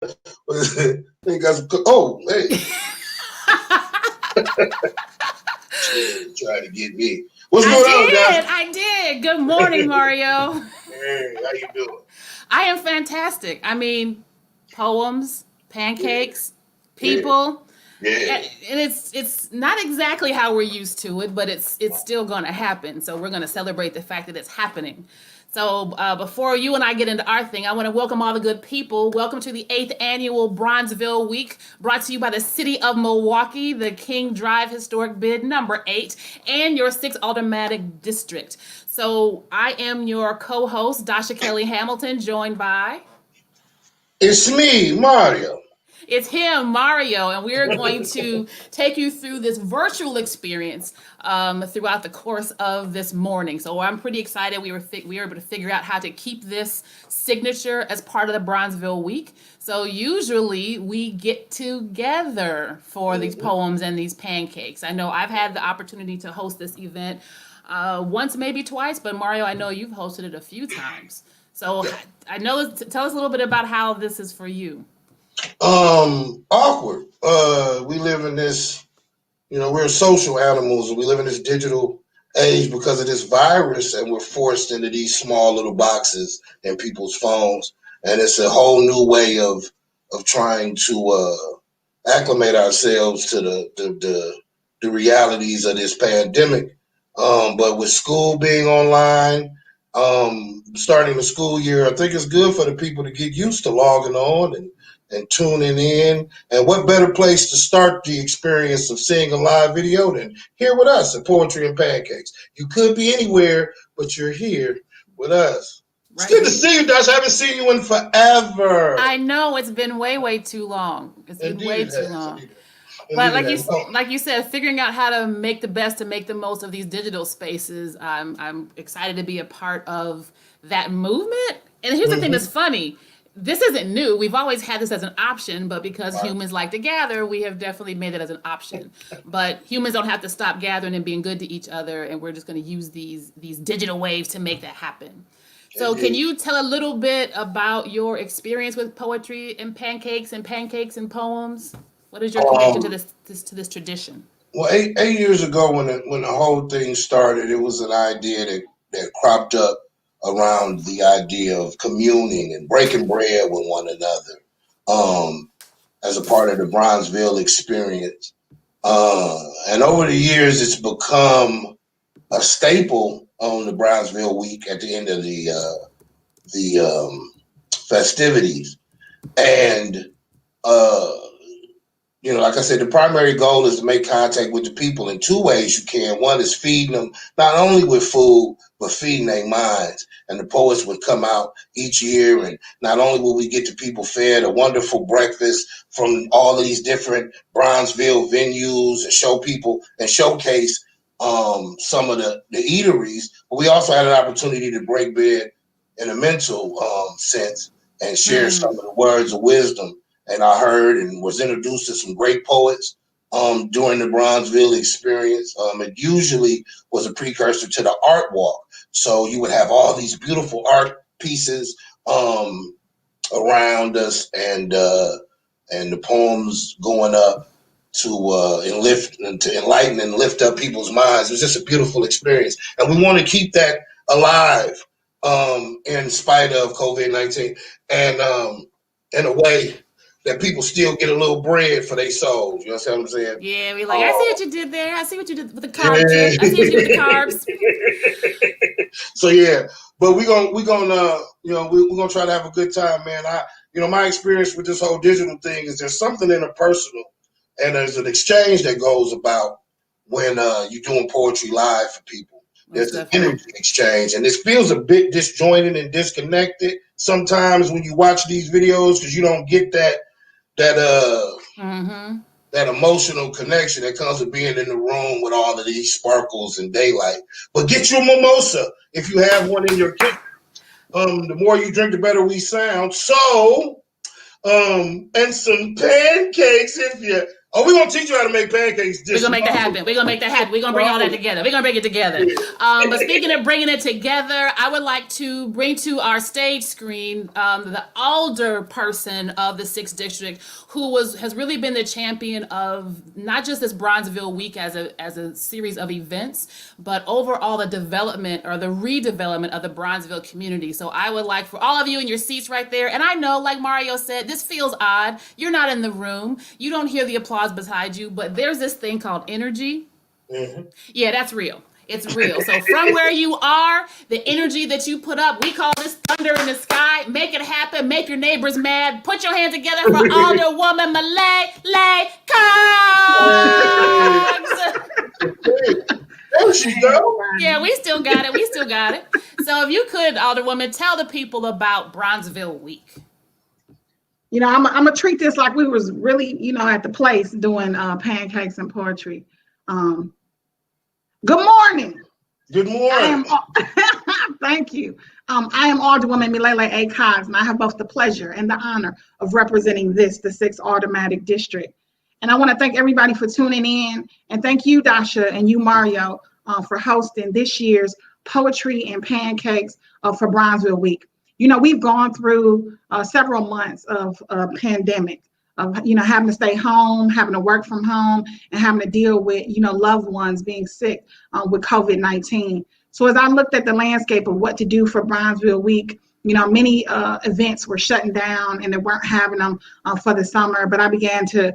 They got some. Oh, hey, trying to get me. What's going on, guys? I did. Good morning, Mario. Hey, how you doing? I am fantastic. I mean, poems, Yeah, pancakes, yeah, people, yeah. and it's not exactly how we're used to it, but it's still going to happen. So we're going to celebrate the fact that it's happening. So before you and I get into our thing, I want to welcome all the good people. Welcome to the 8th annual Bronzeville Week, brought to you by the City of Milwaukee, the King Drive Historic Bid number 8, and your 6th Automatic District. So I am your co-host, Dasha Kelly Hamilton, joined by It's me, Mario. it's him, Mario, and we're going to take you through this virtual experience throughout the course of this morning. So I'm pretty excited. We were able to figure out how to keep this signature as part of the Bronzeville Week. So usually we get together for these Mhm. poems and these pancakes. I know I've had the opportunity to host this event once, maybe twice, but Mario, I know you've hosted it a few times. So Yeah. I know. Tell us a little bit about how this is for you. Awkward. We live in this. We're social animals, and we live in this digital age because of this virus, and we're forced into these small little boxes in people's phones, and it's a whole new way of trying to acclimate ourselves to the realities of this pandemic. But with school being online, starting the school year, I think it's good for the people to get used to logging on and tuning in. And what better place to start the experience of seeing a live video than here with us at Poetry and Pancakes? You could be anywhere, but you're here with us. It's Right good to here. see you, Dash. I haven't seen you in forever. I know it's been way, way too long. It's been Indeed way it too has. long. But Indeed it has. No. like you said, figuring out how to make the best to make the most of these digital spaces, I'm excited to be a part of that movement. And here's the thing that's Mm-hmm. funny. This isn't new. We've always had this as an option, but because Right. humans like to gather, we have definitely made it as an option. But humans don't have to stop gathering and being good to each other, and we're just going to use these digital waves to make that happen. So, can Indeed. you tell a little bit about your experience with poetry and pancakes and poems? What is your connection to Um, this tradition? well, eight years ago, when the whole thing started, it was an idea that cropped up around the idea of communing and breaking bread with one another, as a part of the Bronzeville experience. And over the years, it's become a staple on the Brownsville week at the end of the festivities. And uh, like I said, the primary goal is to make contact with the people in two ways you can. One is feeding them not only with food, but feeding their minds. And the poets would come out each year, and not only will we get the people fed a wonderful breakfast from all of these different Bronzeville venues and show people and showcase some of the eateries, but we also had an opportunity to break bread in a mental sense and share some Mm. of the words of wisdom. And I heard and was introduced to some great poets during the Bronzeville experience. It usually was a precursor to the art walk. So you would have all these beautiful art pieces around us, and the poems going up to enlighten and lift up people's minds. It was just a beautiful experience, and we want to keep that alive in spite of COVID-19, and in a way that people still get a little bread for their souls. You know what I'm saying? Yeah, we like. I see Uh, what you did there. I see what you did with the carb yeah. chip. I see what you did with the carbs. So yeah, but we're gonna try to have a good time, man. My experience with this whole digital thing is there's something interpersonal, and there's an exchange that goes about when you're doing poetry live for people. Most There's an definitely. energy exchange, and this feels a bit disjointed and disconnected sometimes when you watch these videos because you don't get that Mm-hmm. that emotional connection that comes with being in the room with all of these sparkles and daylight. But get you a mimosa if you have one in your kitchen. The more you drink, the better we sound. So, and some pancakes if you Oh, we're gonna teach you how to make pancakes. We're gonna make that happen. We're gonna make that happen. We're gonna bring all that together. We're gonna bring it together. But speaking of bringing it together, I would like to bring to our stage screen the alder person of the 6th District, who has really been the champion of not just this Bronzeville week as a series of events, but overall the development or the redevelopment of the Bronzeville community. So I would like for all of you in your seats right there, and I know, like Mario said, this feels odd. You're not in the room. You don't hear the applause beside you, but there's this thing called energy. Mm-hmm. Yeah, that's real. It's real. So from where you are, the energy that you put up, we call this thunder in the sky. Make it happen. Make your neighbors mad. Put your hands together for Alderwoman Malay Cox. There she go. Yeah, we still got it. We still got it. So if you could, Alderwoman, tell the people about Bronzeville Week. You know, I'm gonna treat this like we was really, at the place doing pancakes and poetry. Good morning. Good morning. Thank you. I am Alderwoman Milele A. Cox, and I have both the pleasure and the honor of representing the 6th Automatic District. And I want to thank everybody for tuning in, and thank you, Dasha, and you, Mario, for hosting this year's Poetry and Pancakes for Bronzeville Week. We've gone through several months of pandemic, of having to stay home, having to work from home, and having to deal with loved ones being sick with COVID-19. So as I looked at the landscape of what to do for Bronzeville Week, many events were shutting down and they weren't having them for the summer. But I began to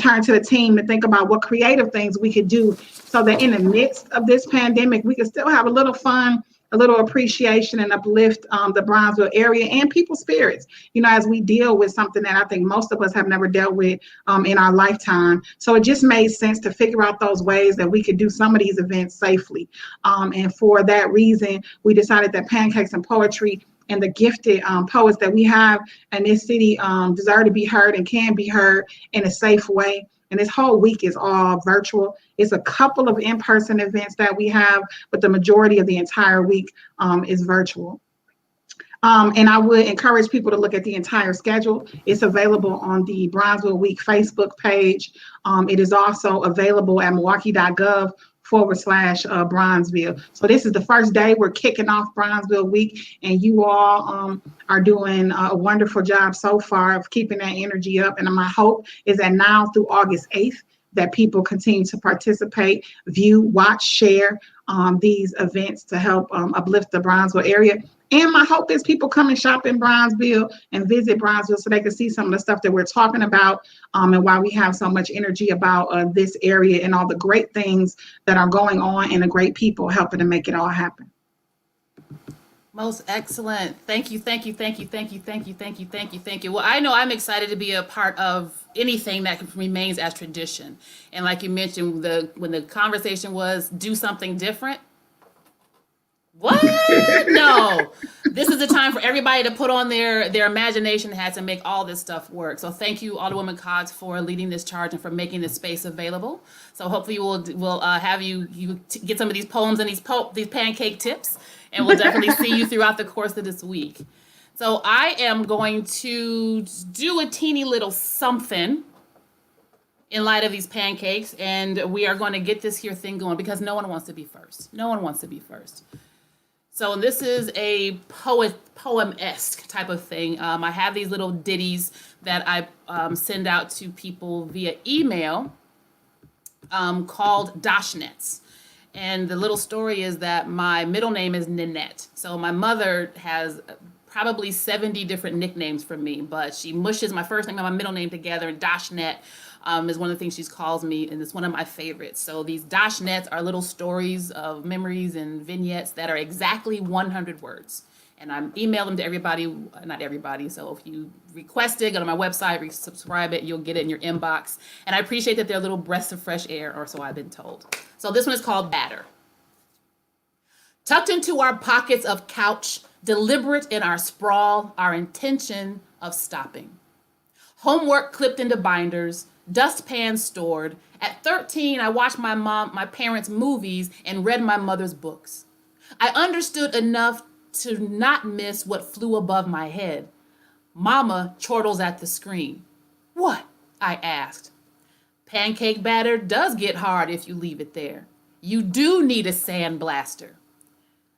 turn to the team to think about what creative things we could do so that in the midst of this pandemic, we could still have a little fun, a little appreciation, and uplift the Bronzeville area and people's spirits, as we deal with something that I think most of us have never dealt with in our lifetime. So it just made sense to figure out those ways that we could do some of these events safely. And for that reason, we decided that Pancakes and Poetry and the gifted poets that we have in this city deserve to be heard and can be heard in a safe way. And this whole week is all virtual. It's a couple of in-person events that we have, but the majority of the entire week is virtual. And I would encourage people to look at the entire schedule. It's available on the Bronzeville Week Facebook page. It is also available at Milwaukee.gov/Bronzeville. So this is the first day we're kicking off Bronzeville Week, and you all are doing a wonderful job so far of keeping that energy up. And my hope is that now through August 8th, that people continue to participate, view, watch, share these events to help uplift the Bronzeville area. And my hope is people come and shop in Bronzeville and visit Bronzeville so they can see some of the stuff that we're talking about and why we have so much energy about this area and all the great things that are going on and the great people helping to make it all happen. Most excellent. Thank you, thank you, thank you, thank you, thank you, thank you, thank you, thank you. Well, I know I'm excited to be a part of anything that remains as tradition. And like you mentioned, when the conversation was do something different. What? No. This is the time for everybody to put on their imagination hats and make all this stuff work. So thank you, Alderwoman Cox, for leading this charge and for making this space available. So hopefully we'll have you get some of these poems and these pancake tips, and we'll definitely see you throughout the course of this week. So I am going to do a teeny little something in light of these pancakes, and we are going to get this here thing going because no one wants to be first. No one wants to be first. So this is a poem-esque type of thing. I have these little ditties that I send out to people via email called Dashnets. And the little story is that my middle name is Ninette. So my mother has probably 70 different nicknames for me, but she mushes my first name and my middle name together, and Dashnet is one of the things she calls me, and it's one of my favorites. So these Dashnets are little stories of memories and vignettes that are exactly 100 words. And I email them to everybody, not everybody. So if you request it, go to my website, subscribe it, you'll get it in your inbox. And I appreciate that they're little breaths of fresh air, or so I've been told. So this one is called Batter. Tucked into our pockets of couch, deliberate in our sprawl, our intention of stopping. Homework clipped into binders, dustpans stored. At 13, I watched my parents' movies and read my mother's books. I understood enough to not miss what flew above my head. Mama chortles at the screen. What? I asked. Pancake batter does get hard if you leave it there. You do need a sandblaster.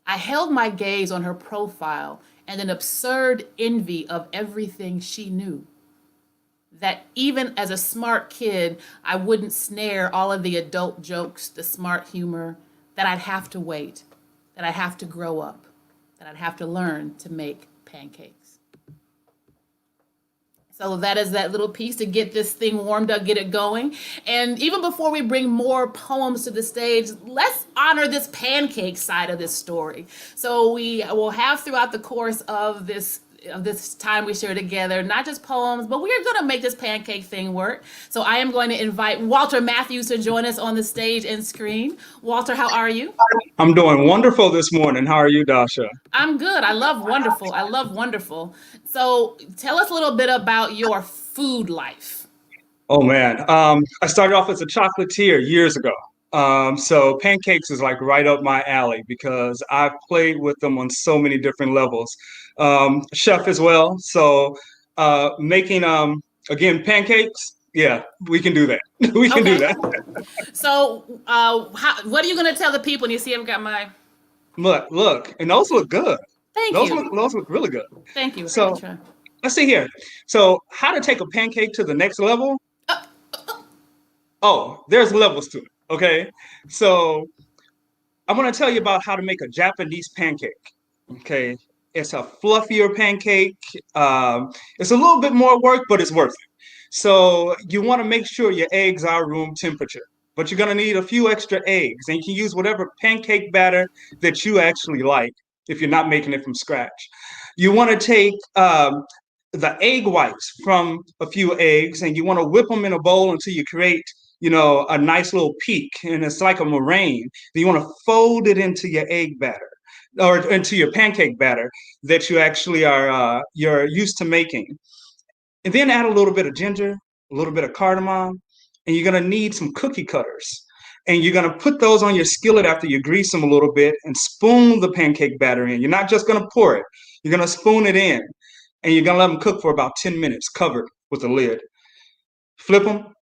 I held my gaze on her profile and an absurd envy of everything she knew. That even as a smart kid, I wouldn't snare all of the adult jokes, the smart humor, that I'd have to wait, that I'd have to grow up, that I'd have to learn to make pancakes. So that is that little piece to get this thing warmed up, get it going. And even before we bring more poems to the stage, let's honor this pancake side of this story. So we will have throughout the course of this time we share together, not just poems, but we are going to make this pancake thing work. So I am going to invite Walter Matthews to join us on the stage and screen. Walter, how are you? I'm doing wonderful this morning. How are you, Dasha? I'm good. I love wonderful. I love wonderful. So tell us a little bit about your food life. Oh man, I started off as a chocolatier years ago. So pancakes is like right up my alley because I've played with them on so many different levels. Chef as well. So making again pancakes. Yeah, we can do that. We can do Okay. that. So what are you going to tell the people when you see I've got my... Look, and those look good. Thank Those you. look really good. Thank you. So let's see here. So how to take a pancake to the next level? Oh, there's levels to it. Okay. So I'm going to tell you about how to make a Japanese pancake. Okay. It's a fluffier pancake. It's a little bit more work, but it's worth it. So you want to make sure your eggs are room temperature, but you're going to need a few extra eggs, and you can use whatever pancake batter that you actually like if you're not making it from scratch. You want to take the egg whites from a few eggs, and you want to whip them in a bowl until you create, a nice little peak, and it's like a meringue. Then you want to fold it into your egg batter or into your pancake batter that you actually are you're used to making. And then add a little bit of ginger, a little bit of cardamom, and you're going to need some cookie cutters. And you're going to put those on your skillet after you grease them a little bit and spoon the pancake batter in. You're not just going to pour it, you're going to spoon it in. And you're going to let them cook for about 10 minutes, covered with a lid. Flip them,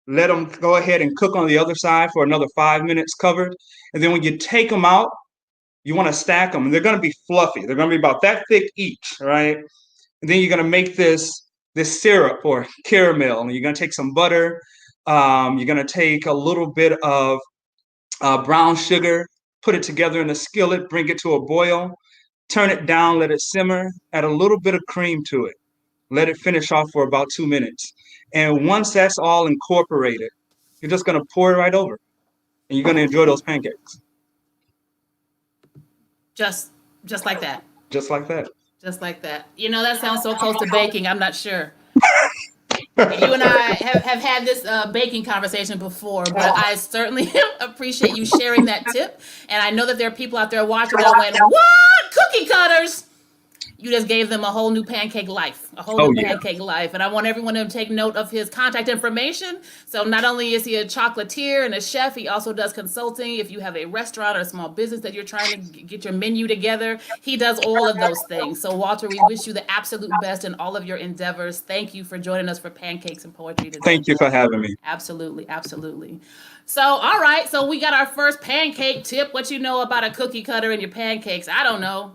let them go ahead and cook on the other side for another 5 minutes, covered. And then when you take them out, you want to stack them. And they're going to be fluffy. They're going to be about that thick each, right? And then you're going to make this syrup or caramel. And you're going to take some butter. You're going to take a little bit of brown sugar, put it together in a skillet, bring it to a boil, turn it down, let it simmer, add a little bit of cream to it. Let it finish off for about 2 minutes. And once that's all incorporated, you're just going to pour it right over. And you're going to enjoy those pancakes. Just like that. Just like that. Just like that. That sounds so close to baking. I'm not sure. You and I have had this baking conversation before, but I certainly appreciate you sharing that tip. And I know that there are people out there watching that went, what? Cookie cutters? You just gave them a whole new pancake life, pancake life. And I want everyone to take note of his contact information. So not only is he a chocolatier and a chef, he also does consulting. If you have a restaurant or a small business that you're trying to get your menu together, he does all of those things. So Walter, we wish you the absolute best in all of your endeavors. Thank you for joining us for Pancakes and Poetry today. Thank you for having me. Absolutely, absolutely. So, all right. So we got our first pancake tip. What you know about a cookie cutter and your pancakes? I don't know.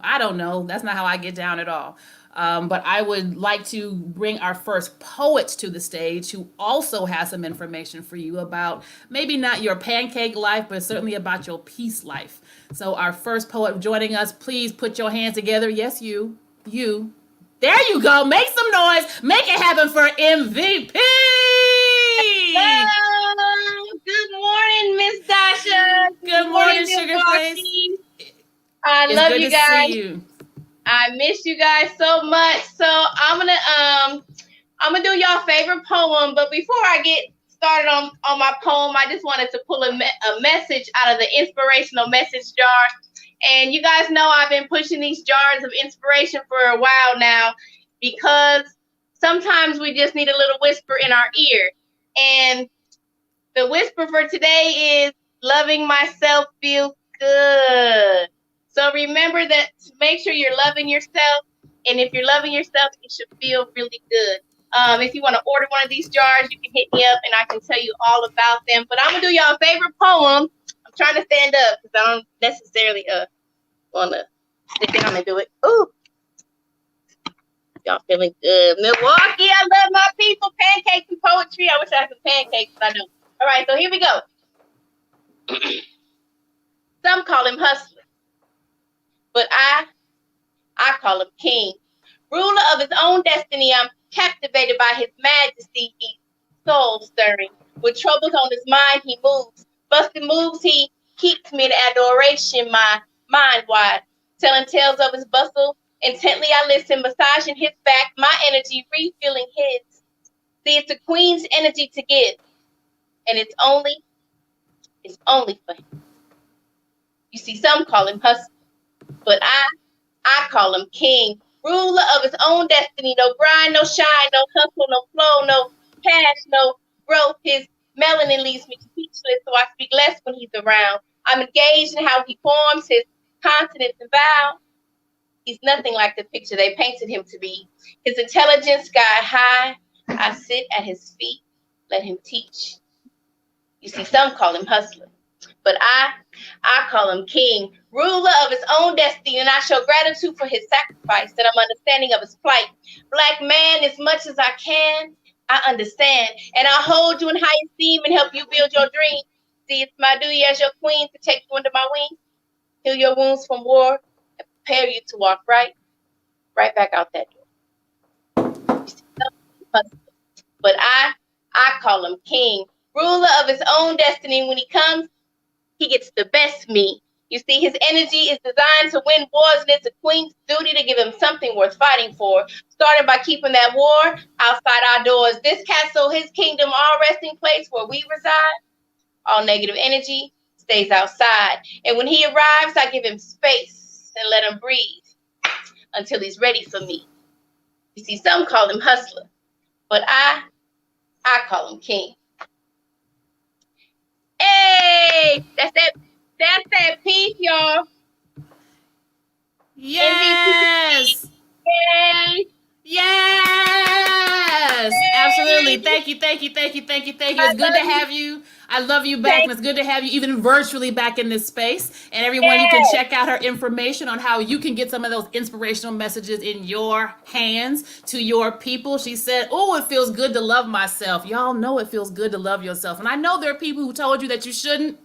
That's not how I get down at all. But I would like to bring our first poet to the stage who also has some information for you about maybe not your pancake life, but certainly about your peace life. So our first poet joining us, please put your hands together. Yes, you. There you go. Make some noise. Make it happen for MVP. Hello. Good morning, Miss Dasha. Good morning, Sugar Face. I It's love good you to guys. see you. I miss you guys so much. So I'm gonna do y'all favorite poem. But before I get started on my poem, I just wanted to pull a message out of the inspirational message jar. And you guys know I've been pushing these jars of inspiration for a while now because sometimes we just need a little whisper in our ear. And the whisper for today is loving myself feels good. So remember that, make sure you're loving yourself. And if you're loving yourself, it should feel really good. If you want to order one of these jars, you can hit me up and I can tell you all about them. But I'm gonna do y'all favorite poem. I'm trying to stand up because I don't necessarily want to sit down and do it. Ooh, y'all feeling good? Milwaukee, I love my people. Pancakes and poetry. I wish I had some pancakes, but I don't. All right, so here we go. Some call him hustler, but I call him king. Ruler of his own destiny, I'm captivated by his majesty. He's soul stirring. With troubles on his mind, he moves. Busted moves, he keeps me in adoration, my mind wide. Telling tales of his bustle. Intently I listen, massaging his back, my energy refilling his. See, it's a queen's energy to give. And it's only for him. You see, some call him hustler, but I call him king. Ruler of his own destiny, no grind, no shine, no hustle, no flow, no cash, no growth. His melanin leaves me speechless, so I speak less when he's around. I'm engaged in how he forms his consonants and vowels. He's nothing like the picture they painted him to be. His intelligence sky high. I sit at his feet, let him teach. You see, some call him hustler, but I call him king, ruler of his own destiny, and I show gratitude for his sacrifice, that I'm understanding of his plight. Black man, as much as I can, I understand, and I hold you in high esteem and help you build your dream. See, it's my duty as your queen to take you under my wing, heal your wounds from war, and prepare you to walk right back out that door. You see, but I call him king, ruler of his own destiny. When he comes, he gets the best me. You see, his energy is designed to win wars, and it's a queen's duty to give him something worth fighting for, starting by keeping that war outside our doors. This castle, his kingdom, our resting place where we reside, all negative energy stays outside. And when he arrives, I give him space and let him breathe until he's ready for me. You see, some call him hustler, but I call him king. Hey, that's that piece, y'all. Yes. Yay. Yes. Absolutely. Thank you. It's good to have you. I love you back, and it's good to have you even virtually back in this space. And everyone, you can check out her information on how you can get some of those inspirational messages in your hands to your people. She said, "Oh, it feels good to love myself." Y'all know it feels good to love yourself. And I know there are people who told you that you shouldn't.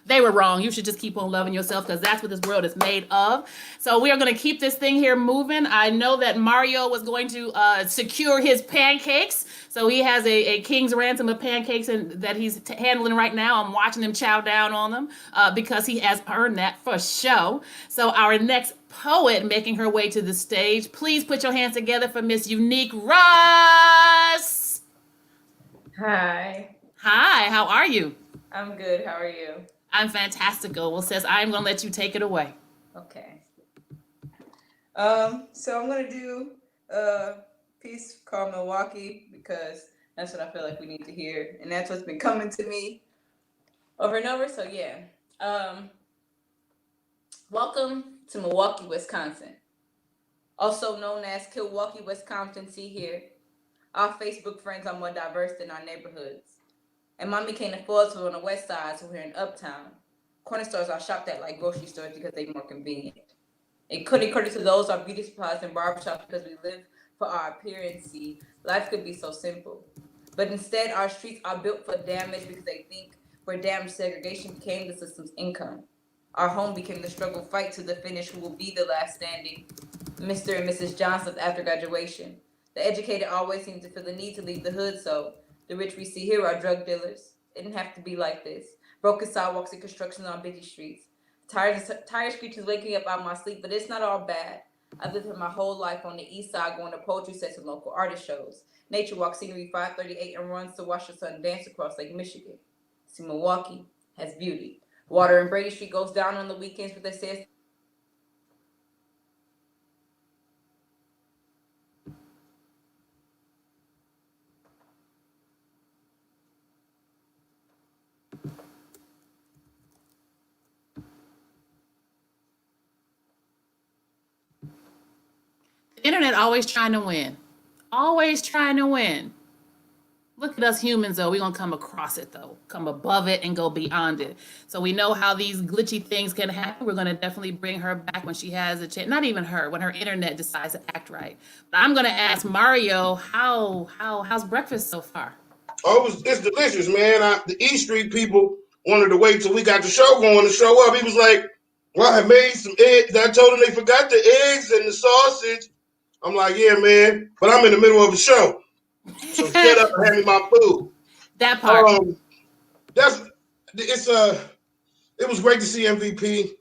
They were wrong. You should just keep on loving yourself, because that's what this world is made of. So we are going to keep this thing here moving. I know that Mario was going to secure his pancakes. So he has a king's ransom of pancakes that he's handling right now. I'm watching him chow down on them because he has earned that for show. So our next poet making her way to the stage, please put your hands together for Miss Unique Russ. Hi. Hi, how are you? I'm good. How are you? I'm fantastical. Well, sis, I'm going to let you take it away. Okay. So I'm gonna do a piece called Milwaukee because that's what I feel like we need to hear, and that's what's been coming to me over and over. So yeah. Welcome to Milwaukee, Wisconsin, also known as Milwaukee, Wisconsin. See here, our Facebook friends are more diverse than our neighborhoods. And mommy came to Fordsville on the west side, so we're in Uptown. Corner stores are shopped at like grocery stores because they're more convenient. And credit to those are beauty supplies and barbershops because we live for our appearance. See, life could be so simple. But instead, our streets are built for damage because they think where damage segregation became the system's income. Our home became the struggle fight to the finish who will be the last standing. Mr. and Mrs. Johnson's after graduation. The educated always seem to feel the need to leave the hood, so the rich we see here are drug dealers. It didn't have to be like this. Broken sidewalks and construction on busy streets. Tired screeches waking up out of my sleep, but it's not all bad. I've lived my whole life on the east side going to poetry sets and local artist shows. Nature walk scenery 538 and runs to watch the sun dance across Lake Michigan. See, Milwaukee has beauty. Water in Brady Street goes down on the weekends, but they say it's The internet always trying to win. Always trying to win. Look at us humans, though. We're going to come across it, though. Come above it and go beyond it. So we know how these glitchy things can happen. We're going to definitely bring her back when she has a chance. Not even her, when her internet decides to act right. But I'm going to ask Mario, how's breakfast so far? Oh, it's delicious, man. The E Street people wanted to wait till we got the show going to show up. He was like, well, I made some eggs. I told him they forgot the eggs and the sausage. I'm like, yeah, man, but I'm in the middle of a show. So shut up and hand me my food. That part. It was great to see MVP.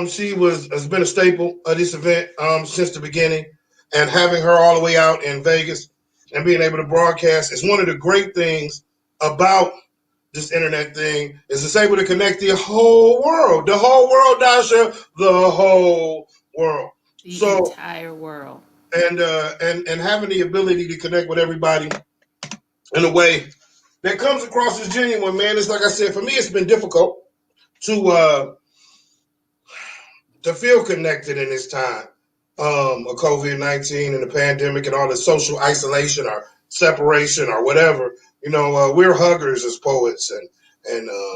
She has been a staple of this event since the beginning, and having her all the way out in Vegas and being able to broadcast is one of the great things about this internet thing. Is it's able to connect the whole world, Dasha, the whole world, the entire world, and having the ability to connect with everybody in a way that comes across as genuine, man. It's like I said, for me, it's been difficult to feel connected in this time of COVID-19 and the pandemic and all the social isolation or separation or whatever. You know, we're huggers as poets, and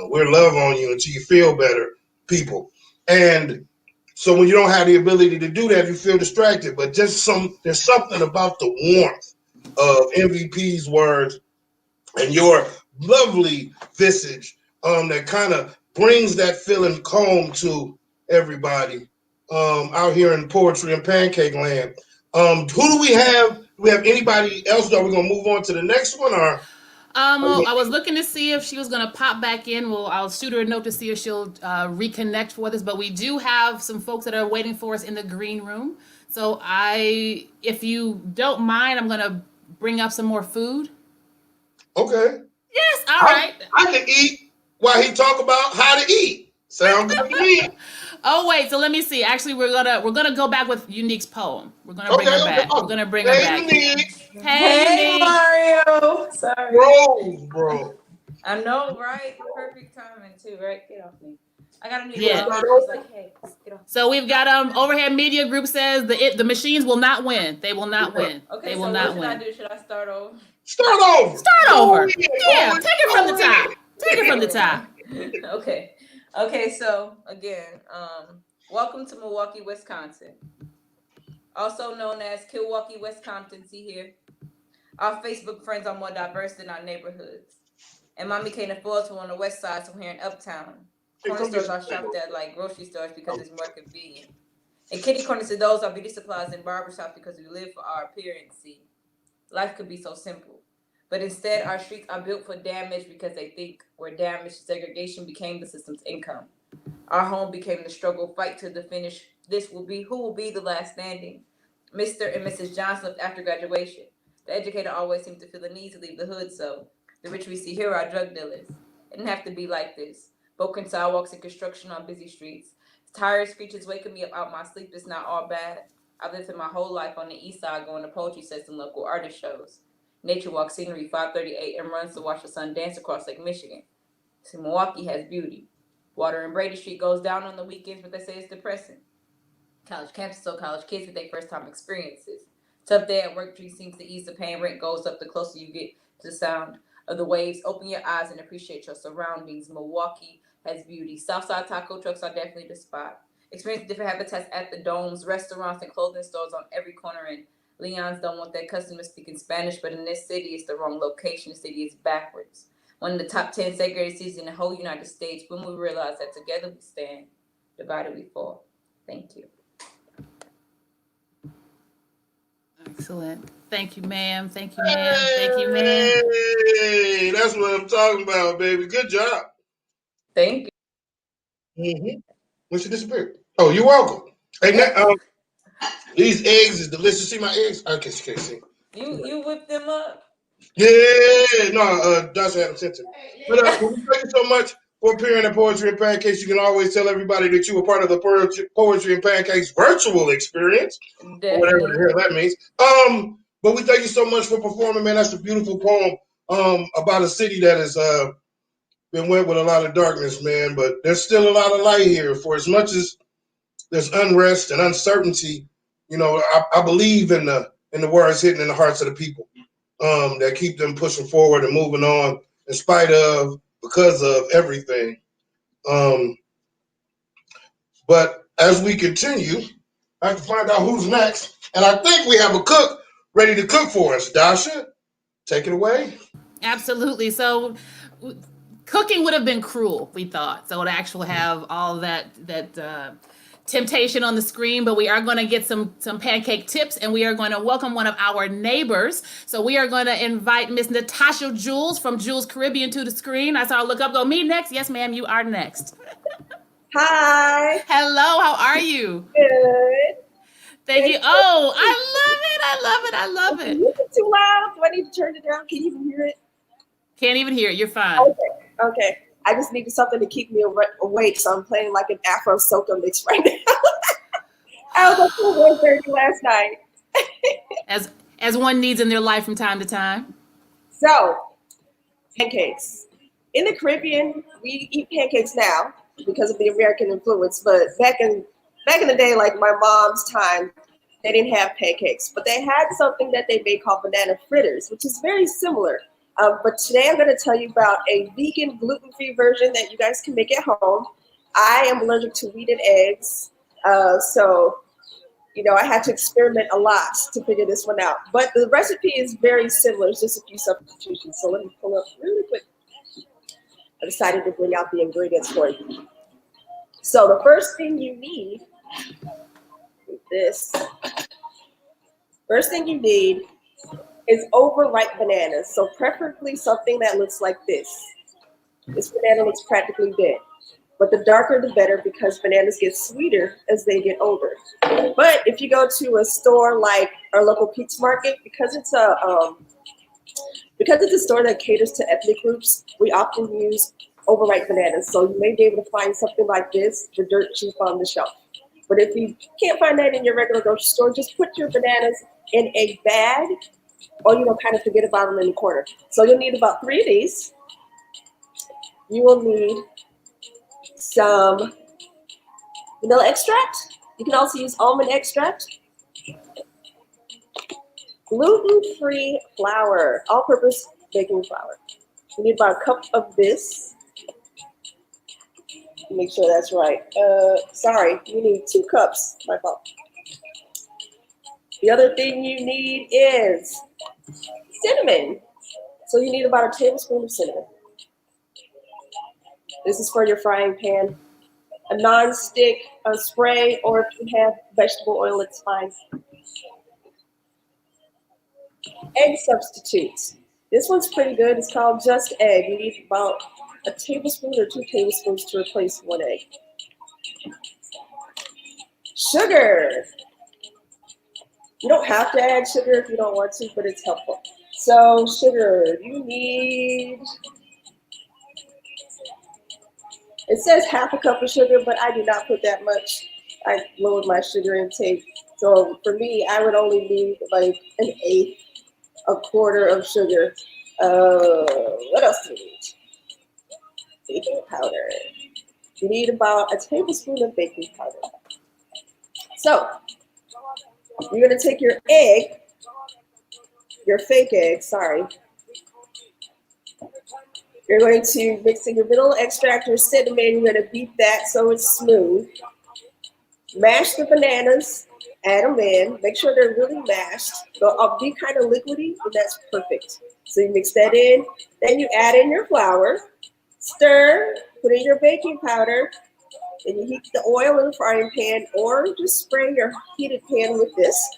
we're love on you until you feel better people. And so when you don't have the ability to do that, you feel distracted. But there's something about the warmth of MVP's words and your lovely visage that kind of brings that feeling home to everybody out here in poetry and pancake land. Who do we have? Do we have anybody else? Are we gonna move on to the next one, or? Well, I was looking to see if she was gonna pop back in. Well, I'll shoot her a note to see if she'll reconnect for this. But we do have some folks that are waiting for us in the green room. So if you don't mind, I'm gonna bring up some more food. Okay. Yes. All right. I can eat while he talk about how to eat. Sound good to me. Oh wait, so let me see. Actually, we're gonna go back with Unique's poem. We're gonna bring her back. We're gonna bring her back. Unique. Hey, Unique. Mario. Sorry. Bro. I know, right? Perfect timing too, right? Get off me. I got a new Yeah. I was like, hey, get off. So we've got Overhead Media Group says the machines will not win. They will not win. Okay, they so will not what should win. I do? Should I start over? Start over. Start over. Yeah, Yeah, take it from the top. Take it from the top. Okay, so again, welcome to Milwaukee, Wisconsin. Also known as Milwaukee, Wisconsin. See here. Our Facebook friends are more diverse than our neighborhoods. And mommy can't afford to on the west side, so here in Uptown. Corner stores are shopped at like grocery stores because it's more convenient. And kitty corners to those are beauty supplies and barbershops because we live for our appearance. See, life could be so simple. But instead, our streets are built for damage because they think we're damaged. Segregation became the system's income. Our home became the struggle fight to the finish. Who will be the last standing? Mr. and Mrs. Johnson left after graduation. The educator always seemed to feel the need to leave the hood, so the rich we see here are drug dealers. It didn't have to be like this. Broken sidewalks and construction on busy streets. Tired screeches waking me up out my sleep is not all bad. I've lived my whole life on the east side going to poetry sets and local artist shows. Nature walk scenery 538 and runs to watch the sun dance across Lake Michigan. See, Milwaukee has beauty. Water in Brady Street goes down on the weekends, but they say it's depressing. College campuses, so college kids get their first time experiences. Tough day at work tree seems to ease the pain. Rent goes up the closer you get to the sound of the waves. Open your eyes and appreciate your surroundings. Milwaukee has beauty. Southside taco trucks are definitely the spot. Experience different habitats at the domes, restaurants, and clothing stores on every corner. And Leon's don't want their customers speaking Spanish, but in this city, it's the wrong location. The city is backwards. One of the top 10 segregated cities in the whole United States. When we realize that together we stand, divided we fall. Thank you. Excellent. Thank you, ma'am. Thank you, ma'am. Thank you, ma'am. Hey, that's what I'm talking about, baby. Good job. Thank you. Mm-hmm. When she disappeared. Oh, you're welcome. Hey, these eggs is delicious. See my eggs? I can't see. You whipped them up. Yeah, no, Dasha had them sent to me. But well, thank you so much for appearing at Poetry and Pancakes. You can always tell everybody that you were part of the Poetry and Pancakes virtual experience, Definitely. or whatever the hell that means. But we thank you so much for performing, man. That's a beautiful poem about a city that has been wet with a lot of darkness, man. But there's still a lot of light here. For as much as there's unrest and uncertainty, you know, I believe in the and the words hitting in the hearts of the people that keep them pushing forward and moving on in spite of, because of everything. But as we continue, I have to find out who's next. And I think we have a cook ready to cook for us. Dasha, take it away. Absolutely. So cooking would have been cruel, we thought. So to actually have all that temptation on the screen, but we are going to get some pancake tips, and we are going to welcome one of our neighbors. So we are going to invite Miss Natasha Jules from Jules Caribbean to the screen. I saw her look up, go, me next? Yes, ma'am, you are next. Hi. Hello, how are you? Good. Thank you. Oh, I love it. Is it too loud? Do I need to turn it down? Can you even hear it? Can't even hear it. You're fine. Okay. I just needed something to keep me awake, so I'm playing like an Afro soca mix right now. I was up till 1:30 last night. As one needs in their life from time to time. So, pancakes. In the Caribbean, we eat pancakes now because of the American influence, but back in the day, like my mom's time, they didn't have pancakes, but they had something that they made called banana fritters, which is very similar. But today I'm going to tell you about a vegan, gluten-free version that you guys can make at home. I am allergic to wheat and eggs, so I had to experiment a lot to figure this one out. But the recipe is very similar. It's just a few substitutions. So let me pull up really quick. I decided to bring out the ingredients for you. So the first thing you need is is overripe bananas. So preferably something that looks like this. This banana looks practically dead. But the darker the better, because bananas get sweeter as they get older. But if you go to a store like our local pizza market, because it's a store that caters to ethnic groups, we often use overripe bananas. So you may be able to find something like this for dirt cheap on the shelf. But if you can't find that in your regular grocery store, just put your bananas in a bag, or kind of forget about them in the corner. So you'll need about 3 of these. You will need some vanilla extract. You can also use almond extract. Gluten-free flour, all-purpose baking flour. You need about a cup of this. Make sure that's right. Sorry, you need 2 cups. My fault. The other thing you need is cinnamon. So you need about a tablespoon of cinnamon. This is for your frying pan. A non-stick spray, or if you have vegetable oil, it's fine. Egg substitutes. This one's pretty good. It's called Just Egg. You need about a tablespoon or 2 tablespoons to replace 1 egg. Sugar. You don't have to add sugar if you don't want to, but it's helpful. So sugar, you need, it says half a cup of sugar, but I do not put that much. I lowered my sugar intake. So for me, I would only need like an eighth, a quarter of sugar. What else do you need? Baking powder. You need about a tablespoon of baking powder. So you're going to take your egg, your fake egg, sorry. You're going to mix in your vanilla extract, your cinnamon. You're going to beat that so it's smooth. Mash the bananas, add them in. Make sure they're really mashed. They'll be kind of liquidy, and that's perfect. So you mix that in. Then you add in your flour. Stir, put in your baking powder. Then you heat the oil in the frying pan, or just spray your heated pan with this.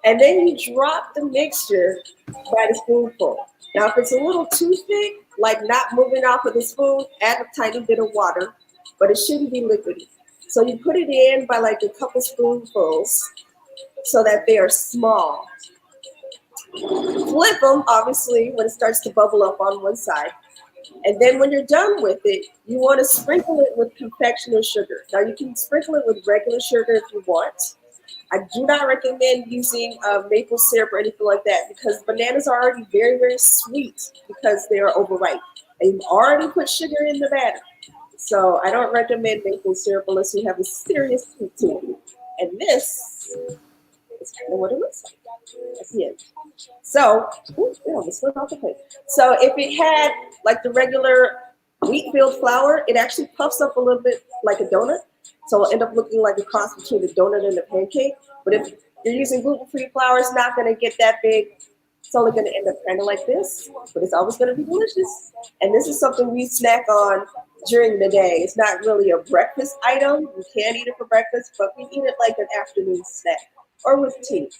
And then you drop the mixture by the spoonful. Now, if it's a little too thick, like not moving off of the spoon, add a tiny bit of water, but it shouldn't be liquidy. So you put it in by like a couple spoonfuls so that they are small. Flip them, obviously, when it starts to bubble up on one side. And then when you're done with it, you want to sprinkle it with confectioner sugar. Now, you can sprinkle it with regular sugar if you want. I do not recommend using maple syrup or anything like that, because bananas are already very, very sweet because they are overripe. And you've already put sugar in the batter. So I don't recommend maple syrup unless you have a serious sweet tooth. And this That's kind of what it looks like at the end. So, it almost went off the plate. So if it had like the regular wheat-filled flour, it actually puffs up a little bit like a donut. So it'll end up looking like a cross between the donut and the pancake. But if you're using gluten-free flour, it's not going to get that big. It's only going to end up kind of like this, but it's always going to be delicious. And this is something we snack on during the day. It's not really a breakfast item. You can eat it for breakfast, but we eat it like an afternoon snack or with tea.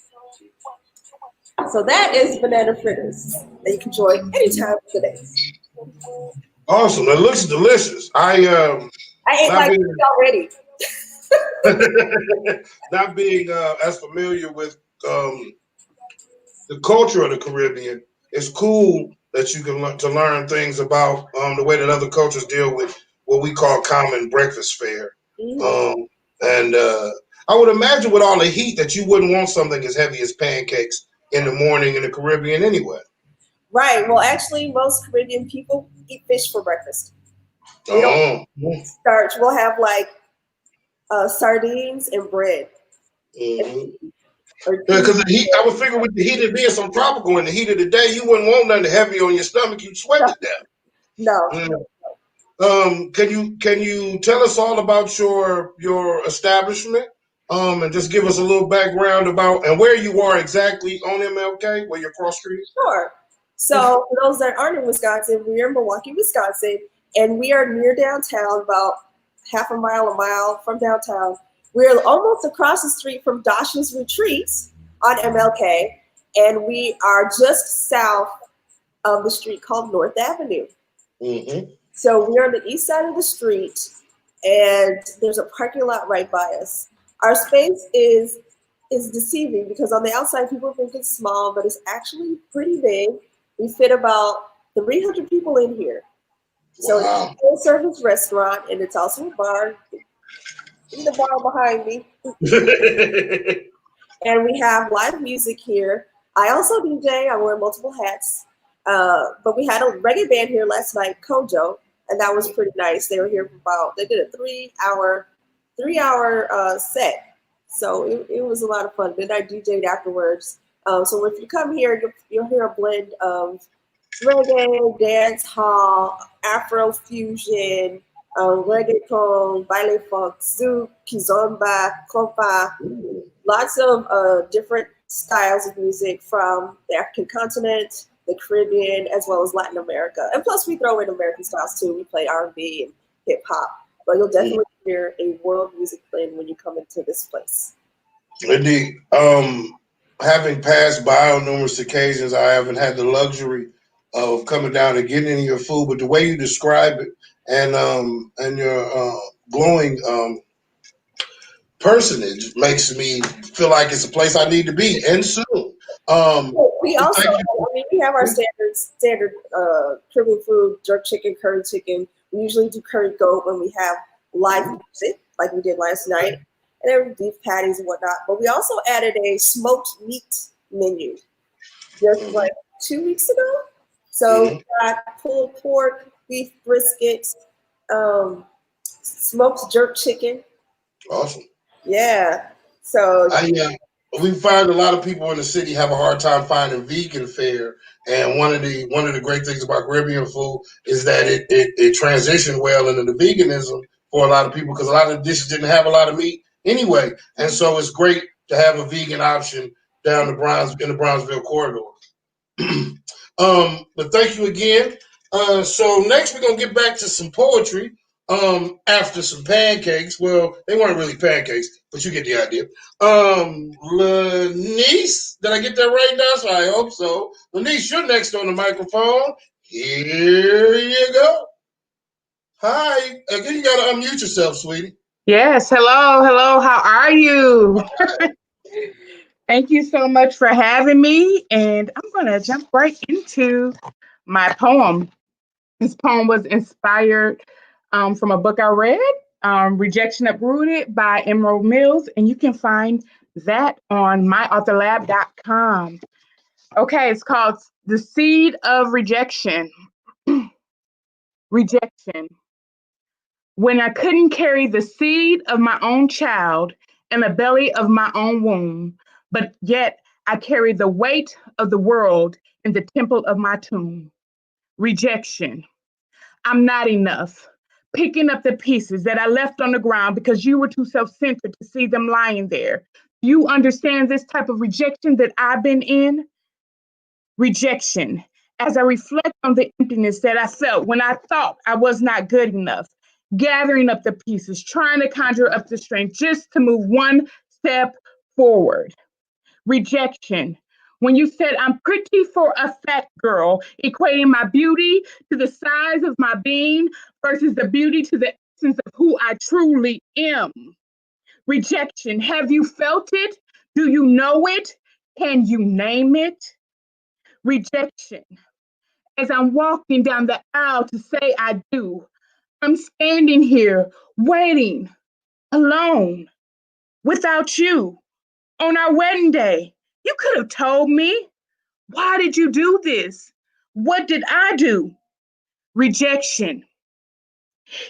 So that is banana fritters that you can enjoy any time of the day. Awesome. It looks delicious. I ate like already. Not being as familiar with the culture of the Caribbean, it's cool that you can learn things about the way that other cultures deal with what we call common breakfast fare. And I would imagine with all the heat that you wouldn't want something as heavy as pancakes in the morning in the Caribbean anyway. Right. Well, actually, most Caribbean people eat fish for breakfast. We don't starch. We'll have like sardines and bread. Because I would figure with the heat of being so tropical in the heat of the day, you wouldn't want nothing heavy on your stomach. You'd sweat to death. No. Can you tell us all about your establishment? And just give us a little background about and where you are exactly on MLK, where your cross street is. Sure. So for those that aren't in Wisconsin, we're in Milwaukee, Wisconsin, and we are near downtown, about half a mile from downtown. We're almost across the street from Dash's Retreat on MLK, and we are just south of the street called North Avenue. So we're on the east side of the street, and there's a parking lot right by us. Our space is deceiving because on the outside people think it's small, but it's actually pretty big. We fit about 300 people in here. So it's a full service restaurant, and it's also a bar. In the bar behind me. And we have live music here. I also DJ. I wear multiple hats. But we had a reggae band here last night, Kojo, and that was pretty nice. They were here for they did a three-hour set. So it was a lot of fun. Then I DJ'd afterwards. So if you come here, you'll hear a blend of reggae, dance hall, Afro fusion, reggaeton, baile funk, zouk, kizomba, compa, lots of different styles of music from the African continent, the Caribbean, as well as Latin America. And plus we throw in American styles too. We play R&B and hip hop, but you'll definitely hear a world music playing when you come into this place. Indeed. Having passed by on numerous occasions, I haven't had the luxury of coming down and getting any of your food, but the way you describe it and your glowing personage makes me feel like it's a place I need to be, and soon. We also, we have our standard Caribbean food: jerk chicken, curry chicken. We usually do curry goat when we have live music, like we did last night, and there were beef patties and whatnot. But we also added a smoked meat menu just like 2 weeks ago. So we got pulled pork, beef brisket, smoked jerk chicken. Awesome. Yeah. So we find a lot of people in the city have a hard time finding vegan fare, and one of the great things about Caribbean food is that it transitioned well into the veganism for a lot of people because a lot of the dishes didn't have a lot of meat anyway, and so it's great to have a vegan option down in the Bronzeville corridor. But thank you again. So next we're gonna get back to some poetry. After some pancakes. Well, they weren't really pancakes, but you get the idea. Lanice, did I get that right now? So I hope so. Lanice, you're next on the microphone. Here you go. Hi. Again, you gotta unmute yourself, sweetie. Yes. Hello. How are you? Thank you so much for having me. And I'm going to jump right into my poem. This poem was inspired from a book I read, Rejection Uprooted by Emerald Mills. And you can find that on myauthorlab.com. Okay, it's called The Seed of Rejection. Rejection. When I couldn't carry the seed of my own child in the belly of my own womb, but yet I carry the weight of the world in the temple of my tomb. Rejection. I'm not enough. Picking up the pieces that I left on the ground because you were too self-centered to see them lying there. You understand this type of rejection that I've been in? Rejection. As I reflect on the emptiness that I felt when I thought I was not good enough, gathering up the pieces, trying to conjure up the strength just to move one step forward. Rejection. When you said I'm pretty for a fat girl, equating my beauty to the size of my being versus the beauty to the essence of who I truly am. Rejection. Have you felt it? Do you know it? Can you name it? Rejection. As I'm walking down the aisle to say I do, I'm standing here waiting alone without you on our wedding day. You could have told me. Why did you do this? What did I do? Rejection.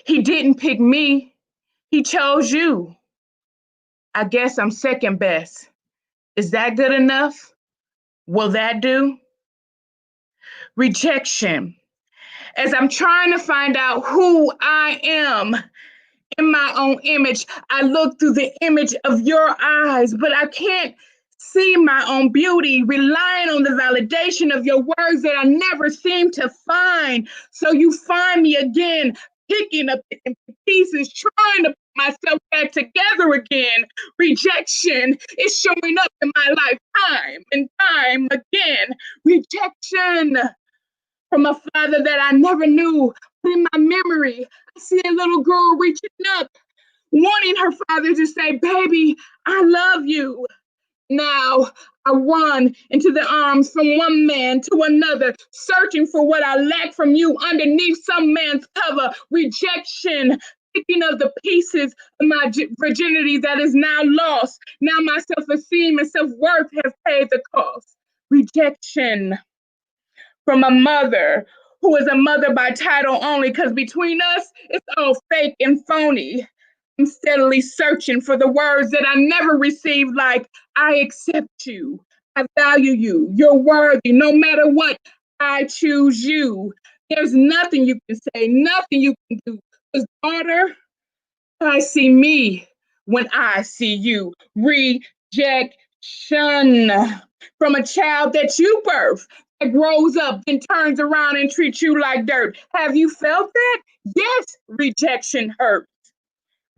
He didn't pick me. He chose you. I guess I'm second best. Is that good enough? Will that do? Rejection. As I'm trying to find out who I am in my own image, I look through the image of your eyes, but I can't see my own beauty, relying on the validation of your words that I never seem to find. So you find me again, picking up the pieces, trying to put myself back together again. Rejection is showing up in my life time and time again. Rejection from a father that I never knew. But in my memory, I see a little girl reaching up, wanting her father to say, baby, I love you. Now I run into the arms from one man to another, searching for what I lack from you underneath some man's cover. Rejection, picking up the pieces of my virginity that is now lost. Now my self-esteem and self-worth have paid the cost. Rejection from a mother who is a mother by title only, because between us, it's all fake and phony. I'm steadily searching for the words that I never received, like, I accept you, I value you, you're worthy, no matter what, I choose you. There's nothing you can say, nothing you can do. Because, daughter, I see me when I see you. Rejection from a child that you birth, that grows up, then turns around and treats you like dirt. Have you felt that? Yes, rejection hurts.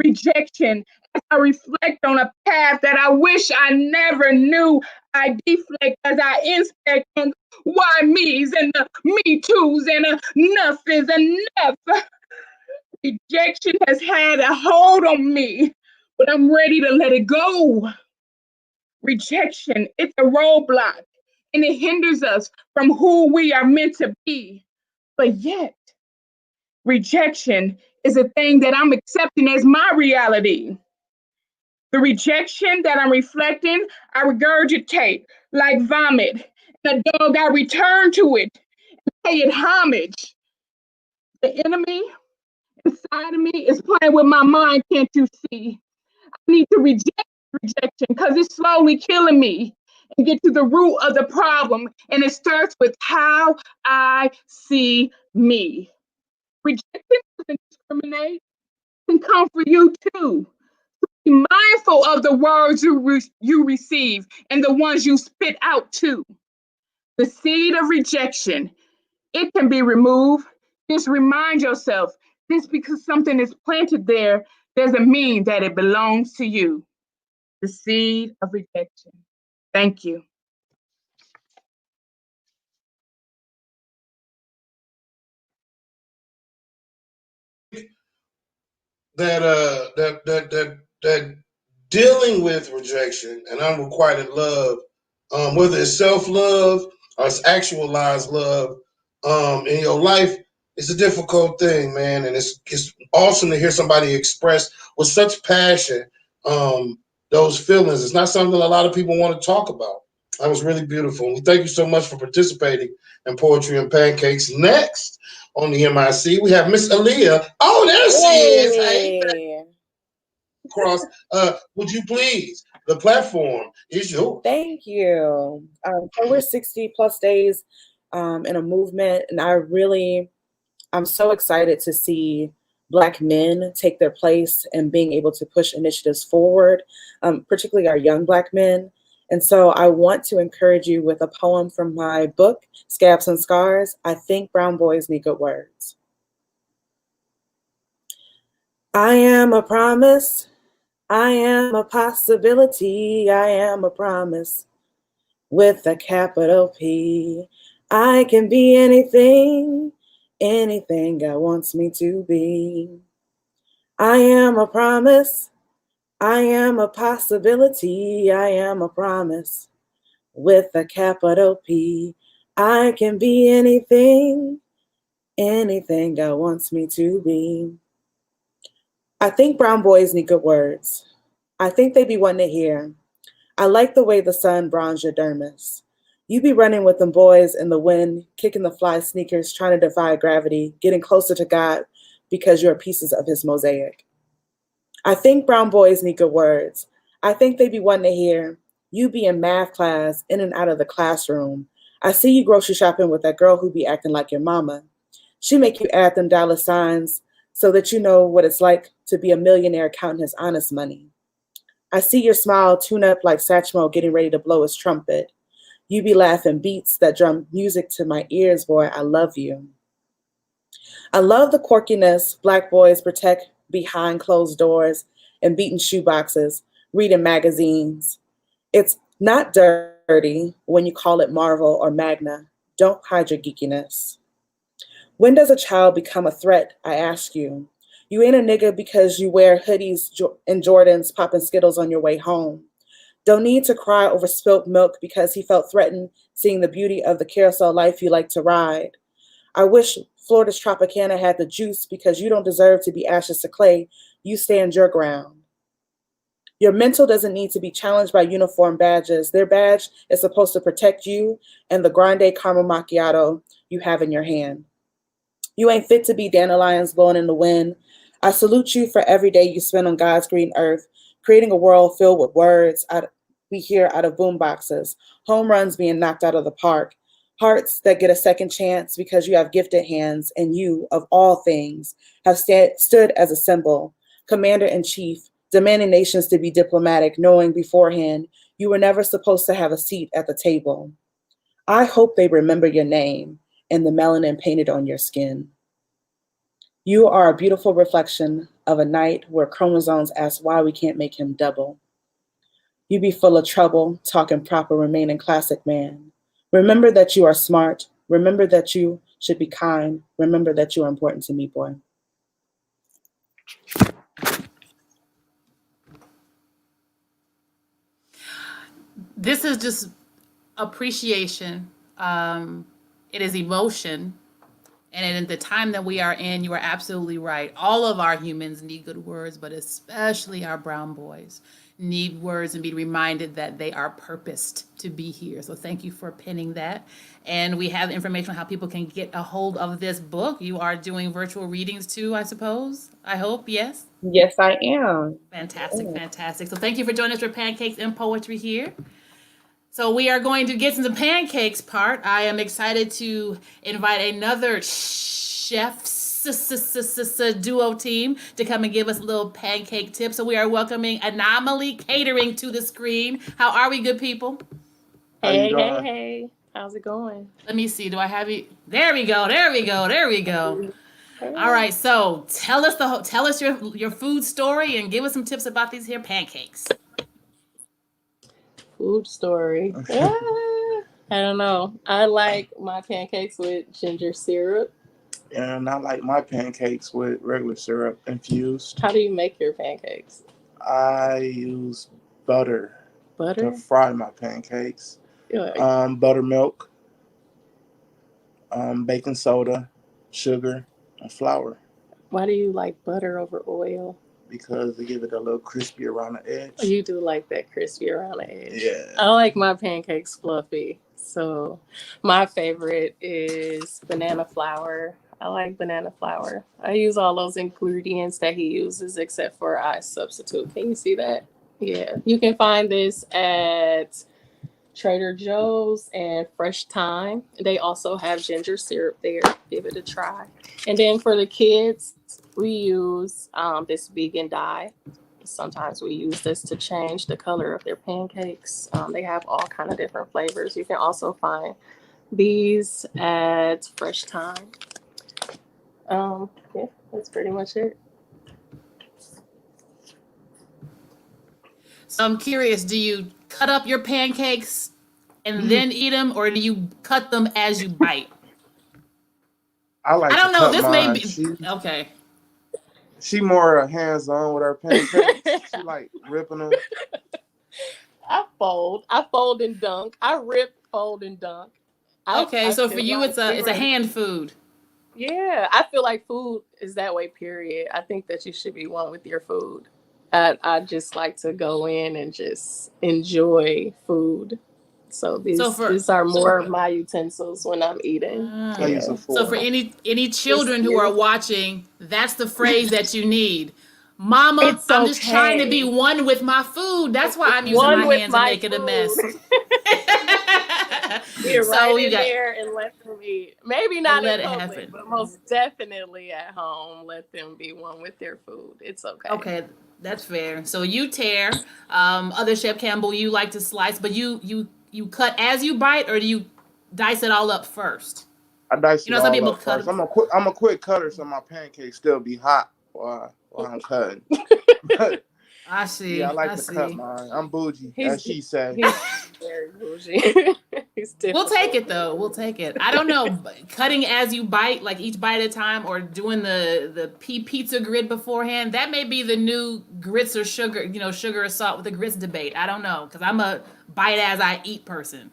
Rejection as I reflect on a path that I wish I never knew. I deflect as I inspect on why me's and the me too's and enough is enough. Rejection has had a hold on me, but I'm ready to let it go. Rejection, it's a roadblock and it hinders us from who we are meant to be. But yet, rejection is a thing that I'm accepting as my reality. The rejection that I'm reflecting, I regurgitate like vomit. And a dog, I return to it and pay it homage. The enemy inside of me is playing with my mind, can't you see? I need to reject rejection because it's slowly killing me and get to the root of the problem. And it starts with how I see me. Rejection doesn't discriminate. It can come for you too. Be mindful of the words you receive and the ones you spit out too. The seed of rejection, it can be removed. Just remind yourself, just because something is planted there doesn't mean that it belongs to you. The seed of rejection. Thank you. That dealing with rejection and unrequited love, whether it's self-love or it's actualized love, in your life, it's a difficult thing, man. And it's awesome to hear somebody express with such passion those feelings. It's not something a lot of people want to talk about. That was really beautiful. And we thank you so much for participating in Poetry and Pancakes. Next on the MIC, we have Miss Aaliyah. Oh, there she is. Hey, Hey. Cross. Would you please The platform is yours. Thank you. So we're 60 plus days in a movement, and I'm so excited to see Black men take their place and being able to push initiatives forward, particularly our young Black men. And so I want to encourage you with a poem from my book, Scabs and Scars. I think brown boys need good words. I am a promise. I am a possibility. I am a promise with a capital P. I can be anything, anything God wants me to be. I am a promise. I am a possibility. I am a promise with a capital P. I can be anything, anything God wants me to be. I think brown boys need good words. I think they be one to hear. I like the way the sun bronze your dermis. You be running with them boys in the wind, kicking the fly sneakers, trying to defy gravity, getting closer to God because you're pieces of his mosaic. I think brown boys need good words. I think they be one to hear. You be in math class, in and out of the classroom. I see you grocery shopping with that girl who be acting like your mama. She make you add them dollar signs so that you know what it's like to be a millionaire counting his honest money. I see your smile tune up like Satchmo getting ready to blow his trumpet. You be laughing beats that drum music to my ears, boy, I love you. I love the quirkiness Black boys protect behind closed doors and beaten shoeboxes, reading magazines. It's not dirty when you call it Marvel or Magna. Don't hide your geekiness. When does a child become a threat, I ask you? You ain't a nigga because you wear hoodies and Jordans popping Skittles on your way home. Don't need to cry over spilt milk because he felt threatened seeing the beauty of the carousel life you like to ride. I wish Florida's Tropicana had the juice because you don't deserve to be ashes to clay. You stand your ground. Your mental doesn't need to be challenged by uniform badges. Their badge is supposed to protect you and the grande caramel macchiato you have in your hand. You ain't fit to be dandelions blowing in the wind. I salute you for every day you spend on God's green earth, creating a world filled with words we hear out of boom boxes, home runs being knocked out of the park, hearts that get a second chance because you have gifted hands, and you, of all things, have stood as a symbol, commander-in-chief, demanding nations to be diplomatic, knowing beforehand you were never supposed to have a seat at the table. I hope they remember your name and the melanin painted on your skin. You are a beautiful reflection of a night where chromosomes ask why we can't make him double. You be full of trouble, talking proper, remaining classic man. Remember that you are smart. Remember that you should be kind. Remember that you are important to me, boy. This is just appreciation. It is emotion. And in the time that we are in, you are absolutely right. All of our humans need good words, but especially our brown boys need words and be reminded that they are purposed to be here. So thank you for pinning that. And we have information on how people can get a hold of this book. You are doing virtual readings too, I suppose. I hope, yes? Yes, I am. Fantastic, fantastic. So thank you for joining us for Pancakes and Poetry here. So we are going to get to the pancakes part. I am excited to invite another chef duo team to come and give us a little pancake tip. So we are welcoming Anomaly Catering to the screen. How are we, good people? Hey. How's it going? Let me see. Do I have you? There we go. All right. So tell us your food story and give us some tips about these here pancakes. Food story. I don't know. I like my pancakes with ginger syrup. And I like my pancakes with regular syrup infused. How do you make your pancakes? I use butter to Butter? fry my pancakes. Buttermilk, baking soda, sugar, and flour. Why do you like butter over oil? Because they give it a little crispy around the edge. You do like that crispy around the edge. Yeah. I like my pancakes fluffy. So my favorite is banana flour. I like banana flour. I use all those ingredients that he uses except for I substitute. Can you see that? Yeah, you can find this at Trader Joe's and Fresh Thyme. They also have ginger syrup there. Give it a try. And then for the kids, we use this vegan dye. Sometimes we use this to change the color of their pancakes. They have all kind of different flavors. You can also find these at Fresh Thyme. Yeah, that's pretty much it. So I'm curious, do you cut up your pancakes and then eat them, or do you cut them as you bite? I I like to don't know. cut This may mine. be okay. She more hands-on with her pancakes. She like ripping them. I fold and dunk. I rip, fold and dunk. Okay, I so for feel you, like it's a hand food. Yeah, I feel like food is that way. Period. I think that you should be one with your food. I just like to go in and just enjoy food. So So for these are more of my utensils when I'm eating. I ah. use a Yeah. So for fork. any It's children who are you. watching, that's the phrase that you need. Mama, It's I'm just trying to be okay. one with my food. That's why I'm using my One with hands and my making a food. mess. Get So right you in got there and let them eat. Maybe and not in let it public, happen. but most definitely at home. Let them be one with their food. It's okay. Okay, that's fair. So you tear. Other Chef Campbell, you like to slice, but you cut as you bite, or do you dice it all up first? I dice You it know, some all people up cut first. them. I'm a quick cutter, so my pancakes still be hot while I'm cutting. But I yeah, I see. like I to cut see. mine. I'm bougie, He's as she say. he's very bougie. He's We'll take difficult. it though. We'll take it. I don't know, cutting as you bite, like each bite at a time, or doing the pizza grid beforehand. That may be the new grits or sugar, sugar or salt with the grits debate. I don't know, because I'm a bite as I eat person.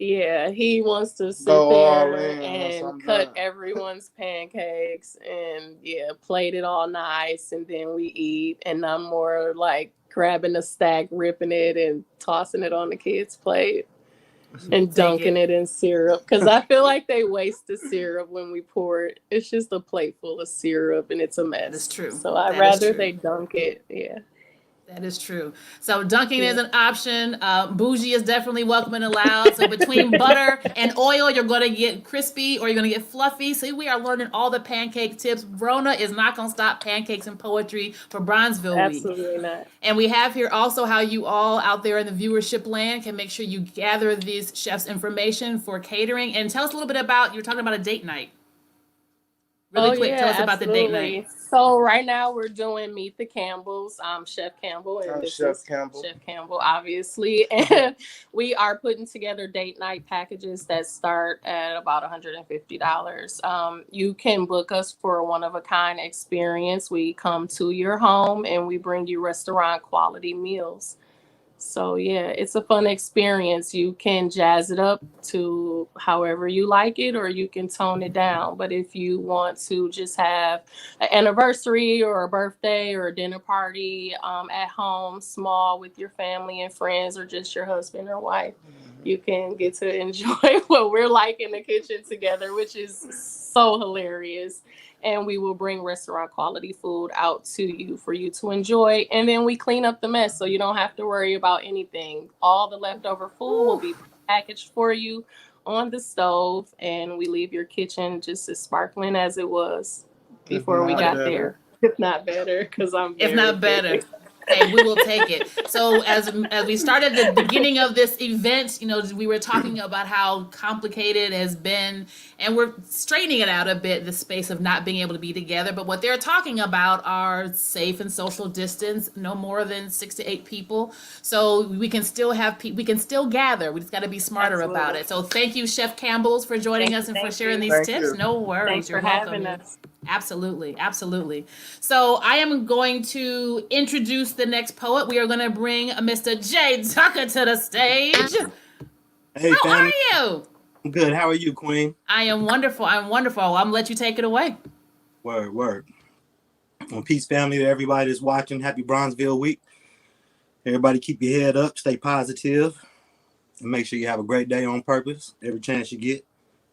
Yeah, he wants to sit Go all there in once and I'm cut done. everyone's pancakes and yeah, plate it all nice and then we eat. And I'm more like grabbing a stack, ripping it and tossing it on the kids' plate We'll and take dunking it. it in syrup because I feel like they waste the syrup when we pour it. It's just a plate full of syrup and it's a That is mess. true. So I'd That is rather true. they dunk it. Yeah. That is true. So dunking Yeah. is an option. Bougie is definitely welcome and allowed. So between butter and oil, you're going to get crispy or you're going to get fluffy. See, we are learning all the pancake tips. Rona is not going to stop pancakes and poetry for Bronzeville Week. Absolutely not. And we have here also how you all out there in the viewership land can make sure you gather these chefs' information for catering. And tell us a little bit about, you're talking about a date night. Really Oh quick, tell yeah, us about the date night. absolutely. So right now we're doing Meet the Campbells. Chef Campbell, and this Chef is Campbell. Chef Campbell, obviously. And we are putting together date night packages that start at about $150. You can book us for a one-of-a-kind experience. We come to your home and we bring you restaurant quality meals. So yeah, it's a fun experience. You can jazz it up to however you like it, or you can tone it down. But if you want to just have an anniversary or a birthday or a dinner party at home, small with your family and friends, or just your husband or wife, you can get to enjoy what we're like in the kitchen together, which is so hilarious. And we will bring restaurant quality food out to you for you to enjoy. And then we clean up the mess so you don't have to worry about anything. All the leftover food will be packaged for you on the stove, and we leave your kitchen just as sparkling as it was If before we not got better. there. If not better, because I'm If very not better. picky. Hey, we will take it. So as we started the beginning of this event, we were talking about how complicated it has been, and we're straightening it out a bit, the space of not being able to be together. But what they're talking about are safe and social distance, no more than 6 to 8 people. So we can still we can still gather. We just got to be smarter about Absolutely. it. So thank you, Chef Campbell's, for joining us and for Thank sharing you. these Thank tips. you. No worries. Thanks You're for welcome. having us. Absolutely, absolutely. So I am going to introduce the next poet. We are going to bring Mr. Jay Tucker to the stage. Hey, How are family. you? I'm good. How are you, Queen? I am wonderful. I'm wonderful. I'm going to let you take it away. Word, word. Well, peace, family, to everybody that's watching. Happy Bronzeville Week. Everybody keep your head up, stay positive, and make sure you have a great day on purpose. Every chance you get,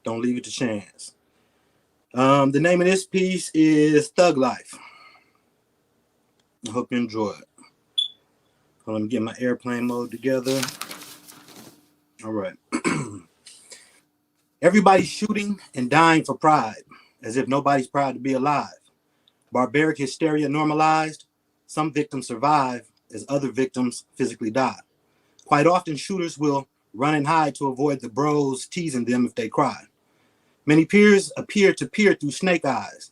don't leave it to chance. The name of this piece is Thug Life. I hope you enjoy it. Let me get my airplane mode together. All right. Everybody's shooting and dying for pride, as if nobody's proud to be alive. Barbaric hysteria normalized. Some victims survive as other victims physically die. Quite often, shooters will run and hide to avoid the bros teasing them if they cry. Many peers appear to peer through snake eyes.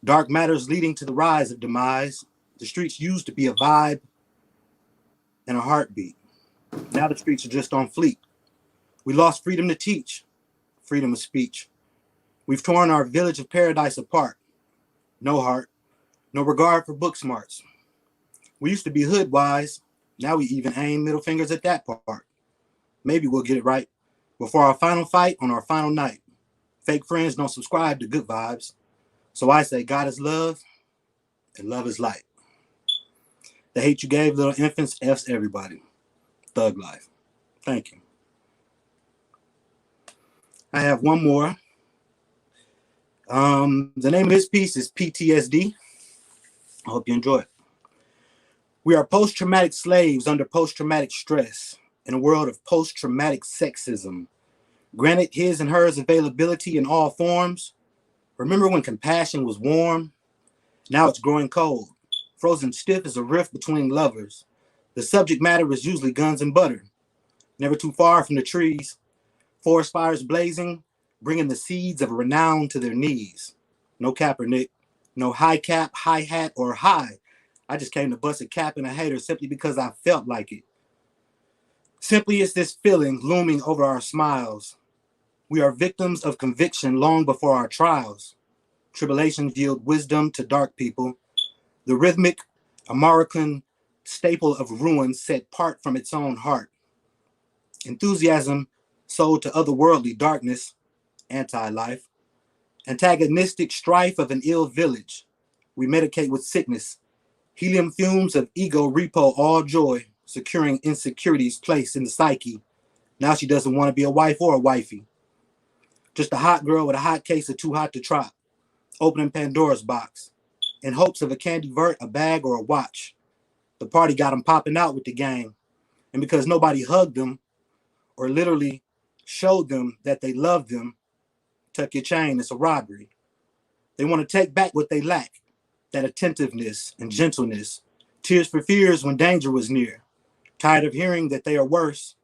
Dark matters leading to the rise of demise. The streets used to be a vibe and a heartbeat. Now the streets are just on fleek. We lost freedom to teach, freedom of speech. We've torn our village of paradise apart. No heart, no regard for book smarts. We used to be hood wise. Now we even aim middle fingers at that part. Maybe we'll get it right before our final fight on our final night. Fake friends don't subscribe to good vibes. So I say God is love and love is light. The hate you gave little infants F's everybody. Thug life. Thank you. I have one more. The name of this piece is PTSD. I hope you enjoy it. We are post-traumatic slaves under post-traumatic stress in a world of post-traumatic sexism. Granted his and hers availability in all forms. Remember when compassion was warm? Now it's growing cold. Frozen stiff as a rift between lovers. The subject matter is usually guns and butter. Never too far from the trees. Forest fires blazing, bringing the seeds of renown to their knees. No Kaepernick, no high cap, high hat, or high. I just came to bust a cap and a hater simply because I felt like it. Simply it's this feeling looming over our smiles. We are victims of conviction long before our trials. Tribulations yield wisdom to dark people. The rhythmic American staple of ruin set apart from its own heart. Enthusiasm sold to otherworldly darkness, anti-life. Antagonistic strife of an ill village. We medicate with sickness. Helium fumes of ego repo all joy, securing insecurities placed in the psyche. Now she doesn't want to be a wife or a wifey. Just a hot girl with a hot case of too hot to trot. Opening Pandora's box. In hopes of a candy vert, a bag, or a watch. The party got them popping out with the gang. And because nobody hugged them or literally showed them that they loved them, tuck your chain, it's a robbery. They want to take back what they lack. That attentiveness and gentleness. Tears for fears when danger was near. Tired of hearing that they are worse,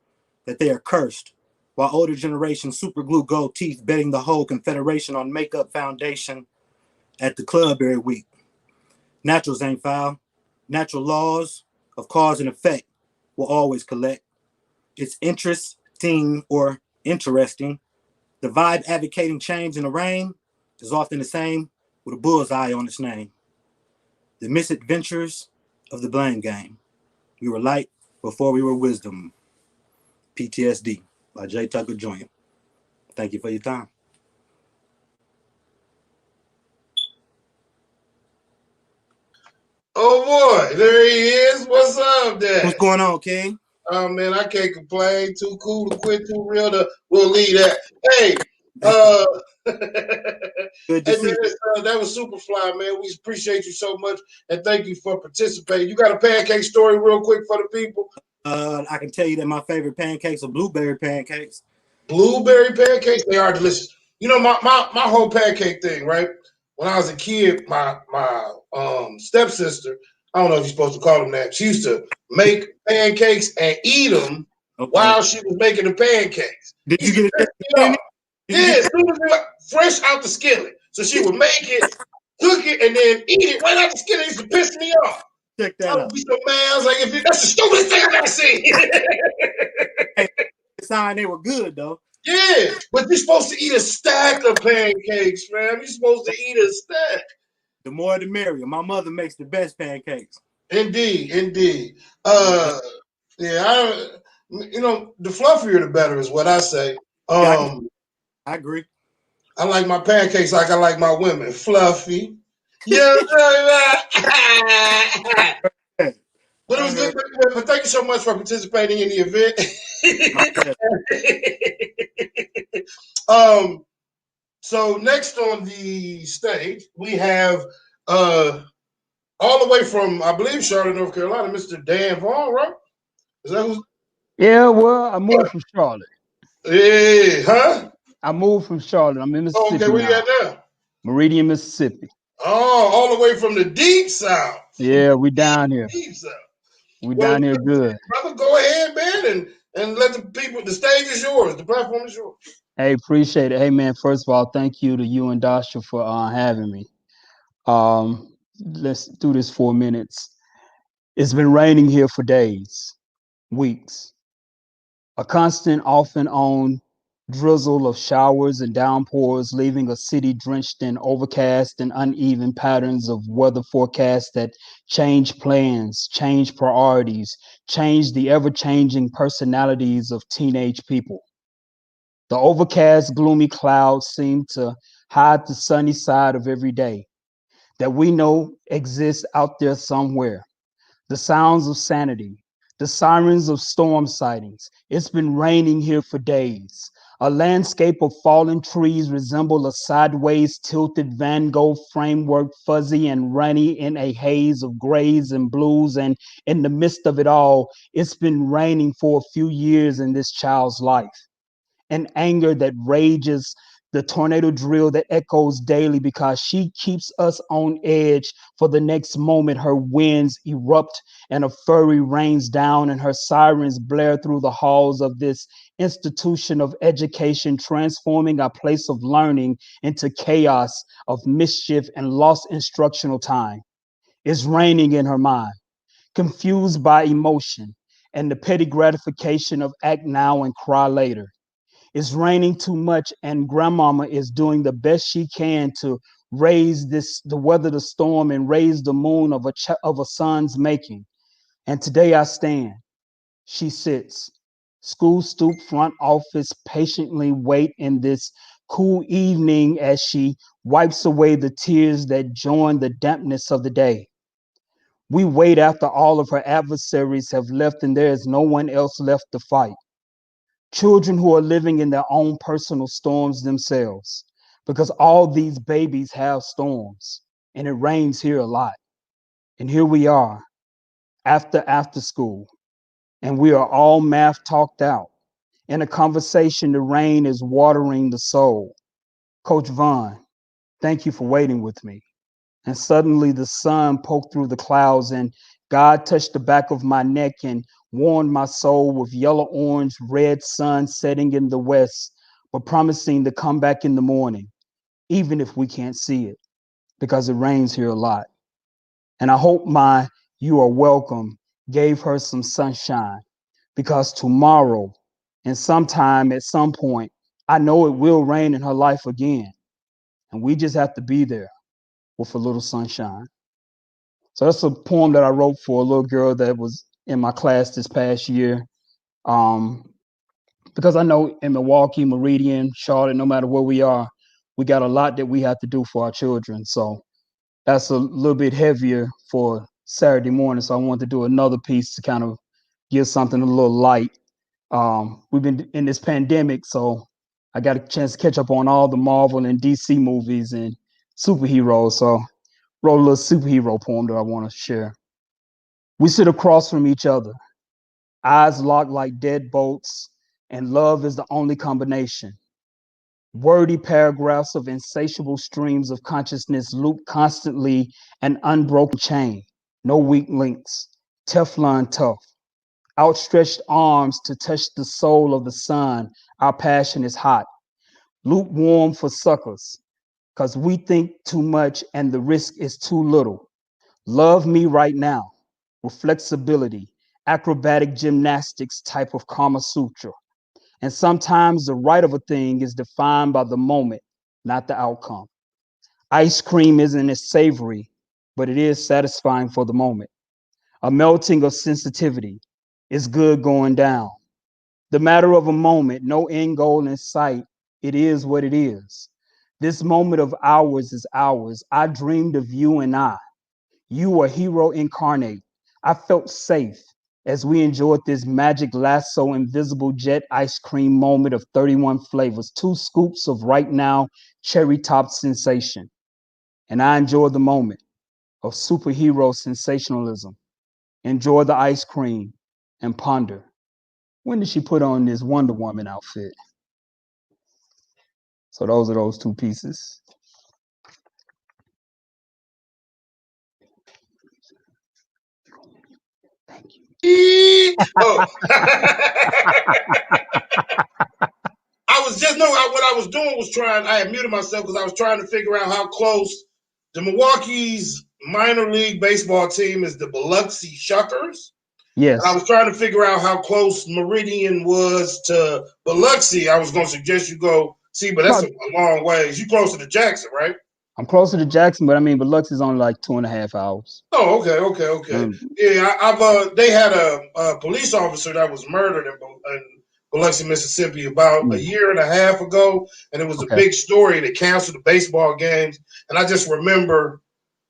that they are cursed. While older generations superglue gold teeth, betting the whole confederation on makeup foundation at the club every week. Naturals ain't foul. Natural laws of cause and effect will always collect. It's interesting or interesting. The vibe advocating change in the rain is often the same with a bullseye on its name. The misadventures of the blame game. We were light before we were wisdom. PTSD by J. Tucker Jr. Thank you for your time. Oh boy, there he is. What's up, Dad? What's going on, King? Oh man, I can't complain. Too cool to quit, too real to. We'll leave that. Hey, Good to hey see man, you. that was super fly, man. We appreciate you so much and thank you for participating. You got a pancake story real quick for the people? I can tell you that my favorite pancakes are blueberry pancakes. Blueberry pancakes, they are delicious. You know, my whole pancake thing, right? When I was a kid, my stepsister, I don't know if you're supposed to call them that, she used to make pancakes and eat them while she was making the pancakes. Did you get it? Yeah, fresh out the skillet. So she would make it, cook it, and then eat it right out the skillet. It used to piss me off. Check that I would out. be so mad. I was like, that's the stupidest thing I've ever seen. Hey, sign they were good though. Yeah, but you're supposed to eat a stack of pancakes, man. You're supposed to eat a stack. The more the merrier. My mother makes the best pancakes. Indeed. Yeah, the fluffier the better is what I say. I agree. I like my pancakes like I like my women, fluffy. Yeah, but it was good. But thank you so much for participating in the event. So next on the stage we have all the way from, I believe, Charlotte, North Carolina, Mr. Dan Vaughn, right? Is that who's? Yeah, well, I moved from Charlotte. Hey, huh? I moved from Charlotte. I'm in Oh, okay, Mississippi where you now. at now? Meridian, Mississippi. Oh, all the way from the deep south. From Yeah, we deep, down here. deep south. We Well, down here good. brother, go ahead, man, and let the people. The stage is yours. The platform is yours. Hey, appreciate it. Hey, man, first of all, thank you to you and Dasha for having me. Let's do this 4 minutes. It's been raining here for days, weeks. A constant off and on drizzle of showers and downpours, leaving a city drenched in overcast and uneven patterns of weather forecasts that change plans, change priorities, change the ever changing personalities of teenage people. The overcast, gloomy clouds seem to hide the sunny side of every day that we know exists out there somewhere. The sounds of sanity, the sirens of storm sightings. It's been raining here for days. A landscape of fallen trees resemble a sideways tilted Van Gogh framework, fuzzy and runny in a haze of grays and blues. And in the midst of it all, it's been raining for a few years in this child's life, an anger that rages, the tornado drill that echoes daily because she keeps us on edge for the next moment. Her winds erupt and a fury rains down, and her sirens blare through the halls of this institution of education, transforming our place of learning into chaos of mischief and lost instructional time. It's raining in her mind, confused by emotion and the petty gratification of act now and cry later. It's raining too much, and grandmama is doing the best she can to raise this, to weather the storm and raise the moon of a son's making. And today I stand. She sits. School stoop, front office, patiently wait in this cool evening as she wipes away the tears that join the dampness of the day. We wait after all of her adversaries have left and there is no one else left to fight. Children who are living in their own personal storms themselves, because all these babies have storms, and it rains here a lot. And here we are after school, and we are all math talked out. In a conversation, the rain is watering the soul. Coach Vaughn, thank you for waiting with me. And suddenly the sun poked through the clouds, and God touched the back of my neck and warmed my soul with yellow, orange, red sun setting in the west, but promising to come back in the morning, even if we can't see it, because it rains here a lot. And I hope my "you are welcome" gave her some sunshine, because tomorrow and sometime at some point, I know it will rain in her life again. And we just have to be there with a little sunshine. So that's a poem that I wrote for a little girl that was in my class this past year. Um, because I know in Milwaukee, Meridian, Charlotte, no matter where we are, we got a lot that we have to do for our children. So that's a little bit heavier for Saturday morning. So I wanted to do another piece to kind of give something a little light. We've been in this pandemic, so I got a chance to catch up on all the Marvel and DC movies and superheroes. So wrote a little superhero poem that I want to share. We sit across from each other, eyes locked like deadbolts, and love is the only combination. Wordy paragraphs of insatiable streams of consciousness loop constantly, an unbroken chain, no weak links, Teflon tough, outstretched arms to touch the soul of the sun. Our passion is hot, lukewarm for suckers, because we think too much and the risk is too little. Love me right now with flexibility, acrobatic gymnastics type of Kama Sutra. And sometimes the right of a thing is defined by the moment, not the outcome. Ice cream isn't as savory, but it is satisfying for the moment. A melting of sensitivity is good going down. The matter of a moment, no end goal in sight. It is what it is. This moment of ours is ours. I dreamed of you and I. You were hero incarnate. I felt safe as we enjoyed this magic lasso invisible jet ice cream moment of 31 flavors, 2 scoops of right now cherry top sensation. And I enjoyed the moment of superhero sensationalism. Enjoy the ice cream and ponder, when did she put on this Wonder Woman outfit? So those are those two pieces. Oh. What I was doing was I had muted myself because I was trying to figure out how close the Milwaukee's minor league baseball team is the Biloxi Shuckers. And I Yes. was trying to figure out how close Meridian was to Biloxi. I was going to suggest you go see, but that's a long ways. You closer to Jackson, right? I'm closer to Jackson, but I mean, Biloxi is only like 2.5 hours. Oh, okay. Yeah, they had a police officer that was murdered in Biloxi, Mississippi, about a year and a half ago, and it was a Okay. big story. They canceled the baseball games, and I just remember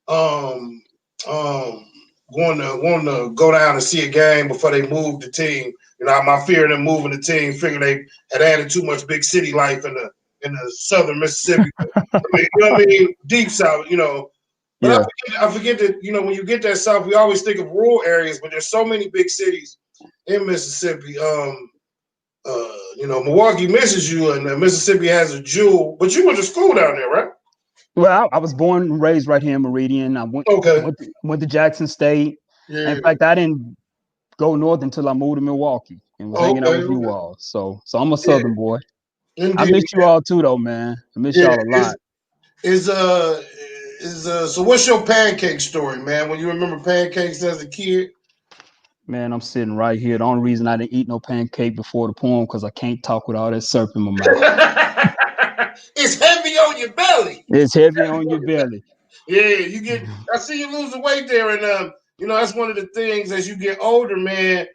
um, wanting to go down and see a game before they moved the team. You know, my fear of them moving the team, figuring they had added too much big city life in the southern Mississippi. I mean, you know what I mean? Deep South, you know. But Yeah. I forget that, you know, when you get that South, we always think of rural areas, but there's so many big cities in Mississippi. You know, Milwaukee misses you, and Mississippi has a jewel. But you went to school down there, right? Well, I was born and raised right here in Meridian. I went to Jackson State. Yeah. In fact, I didn't go north until I moved to Milwaukee and was hanging out with you all. So I'm a Southern boy. Indeed. I miss you all too, though, man. I miss y'all a lot. So what's your pancake story, man? When you remember pancakes as a kid? Man, I'm sitting right here. The only reason I didn't eat no pancake before the poem because I can't talk with all that syrup in my mouth. It's heavy on your belly. It's heavy on your belly. Yeah, I see you losing weight there, and you know, that's one of the things as you get older, man.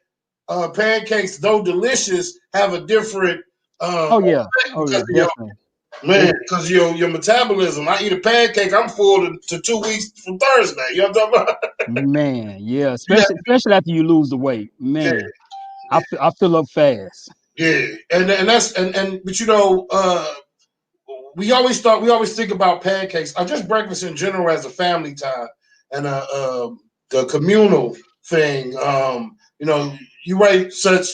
Pancakes, though delicious, have a different Oh yeah, definitely. Man, because your metabolism. I eat a pancake, I'm full to 2 weeks from Thursday. You know what I'm talking about? Man, yeah, especially after you lose the weight. Man, I fill up fast. Yeah, and that's but you know, we always think about pancakes or just breakfast in general as a family time and the communal thing. You know, you write such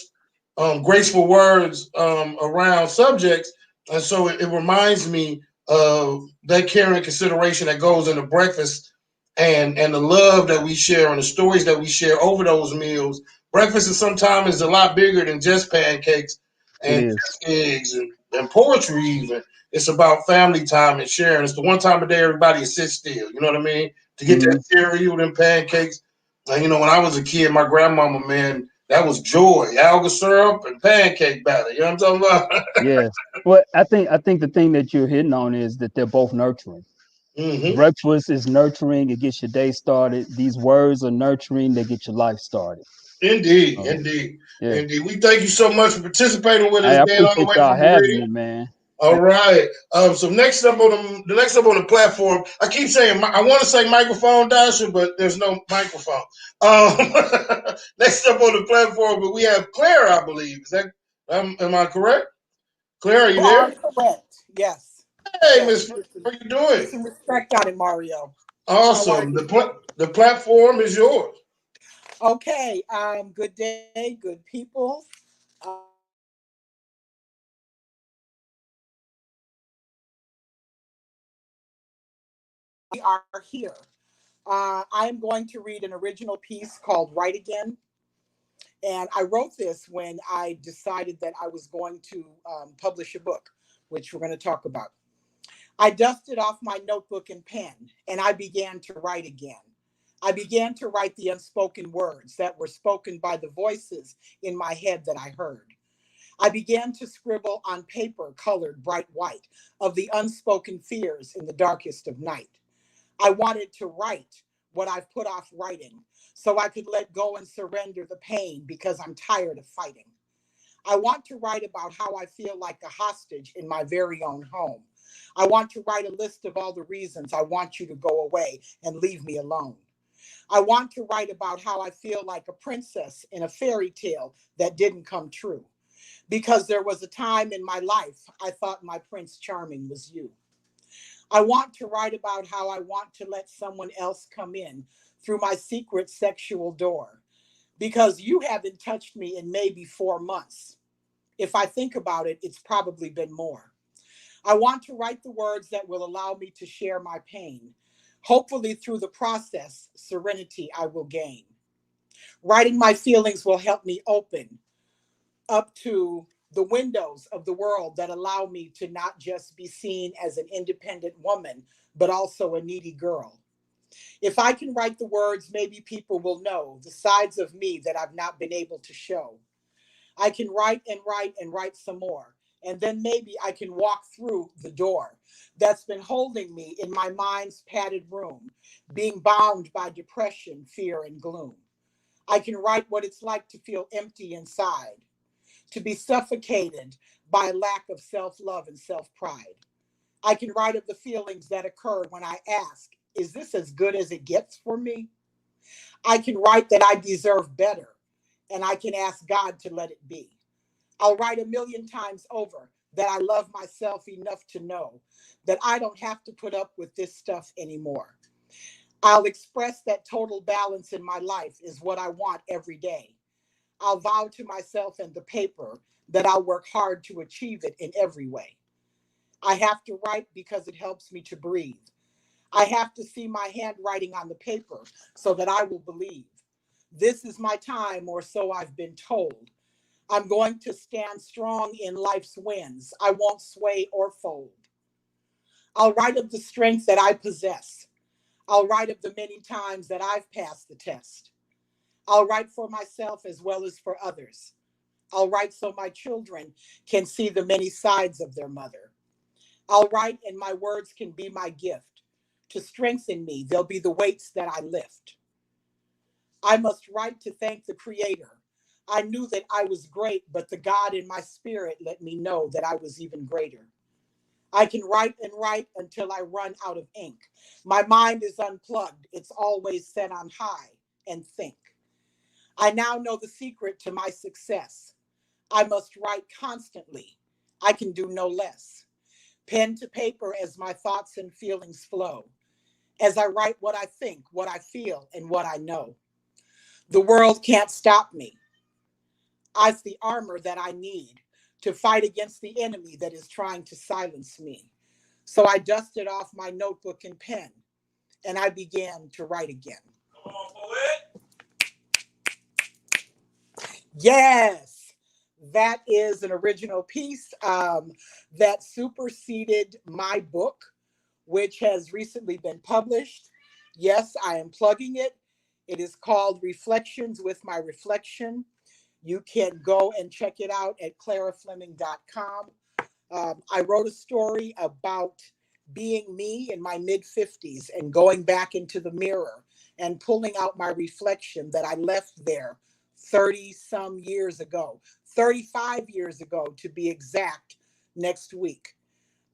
graceful words around subjects, and so it reminds me of that care and consideration that goes into breakfast and the love that we share and the stories that we share over those meals. Breakfast is sometimes a lot bigger than just pancakes It and is. just eggs and poetry even. It's about family time and sharing. It's the one time of day everybody sits still. You know what I mean? To get that cereal and pancakes. And you know, when I was a kid, my grandmama, man, that was joy. Alga syrup and pancake batter. You know what I'm talking about? Yes. Well, I think the thing that you're hitting on is that they're both nurturing. Breakfast is nurturing. It gets your day started. These words are nurturing. They get your life started. Indeed. Yeah. We thank you so much for participating with us, I man, all the appreciate way y'all from having me, Meridian. man. All right. So next up on the platform, I keep saying I want to say microphone dasher, but there's no microphone. Next up on the platform, but we have Claire, I believe. Is that am I correct? Claire, are you You are there? correct. Yes. Hey, Yes. Miss, how are you doing? Get some respect on it, Mario. Awesome. The platform is yours. Okay. Good day, good people. We are here. I am going to read an original piece called Write Again. And I wrote this when I decided that I was going to publish a book, which we're going to talk about. I dusted off my notebook and pen, and I began to write again. I began to write the unspoken words that were spoken by the voices in my head that I heard. I began to scribble on paper colored bright white of the unspoken fears in the darkest of night. I wanted to write what I've put off writing so I could let go and surrender the pain because I'm tired of fighting. I want to write about how I feel like a hostage in my very own home. I want to write a list of all the reasons I want you to go away and leave me alone. I want to write about how I feel like a princess in a fairy tale that didn't come true. Because there was a time in my life I thought my Prince Charming was you. I want to write about how I want to let someone else come in through my secret sexual door. because you haven't touched me in maybe 4 months. If I think about it, it's probably been more. I want to write the words that will allow me to share my pain. Hopefully, through the process, serenity I will gain. Writing my feelings will help me open up to the windows of the world that allow me to not just be seen as an independent woman, but also a needy girl. If I can write the words, maybe people will know the sides of me that I've not been able to show. I can write and write and write some more. And then maybe I can walk through the door that's been holding me in my mind's padded room, being bound by depression, fear, and gloom. I can write what it's like to feel empty inside, to be suffocated by lack of self-love and self-pride. I can write of the feelings that occur when I ask, is this as good as it gets for me? I can write that I deserve better, and I can ask God to let it be. I'll write a million times over that I love myself enough to know that I don't have to put up with this stuff anymore. I'll express that total balance in my life is what I want every day. I'll vow to myself and the paper that I'll work hard to achieve it in every way. I have to write because it helps me to breathe. I have to see my handwriting on the paper so that I will believe. This is my time, or so I've been told. I'm going to stand strong in life's winds. I won't sway or fold. I'll write of the strength that I possess. I'll write of the many times that I've passed the test. I'll write for myself as well as for others. I'll write so my children can see the many sides of their mother. I'll write and my words can be my gift. To strengthen me, they'll be the weights that I lift. I must write to thank the Creator. I knew that I was great, but the God in my spirit let me know that I was even greater. I can write and write until I run out of ink. My mind is unplugged. It's always set on high and think. I now know the secret to my success. I must write constantly. I can do no less. Pen to paper as my thoughts and feelings flow. As I write what I think, what I feel, and what I know. The world can't stop me. I've the armor that I need to fight against the enemy that is trying to silence me. So I dusted off my notebook and pen, and I began to write again. Come on, poet. Yes, that is an original piece that superseded my book, which has recently been published. Yes, I am plugging it. It is called Reflections with My Reflection. You can go and check it out at clarafleming.com. I wrote a story about being me in my mid-50s and going back into the mirror and pulling out my reflection that I left there 30-some years ago, 35 years ago to be exact, next week.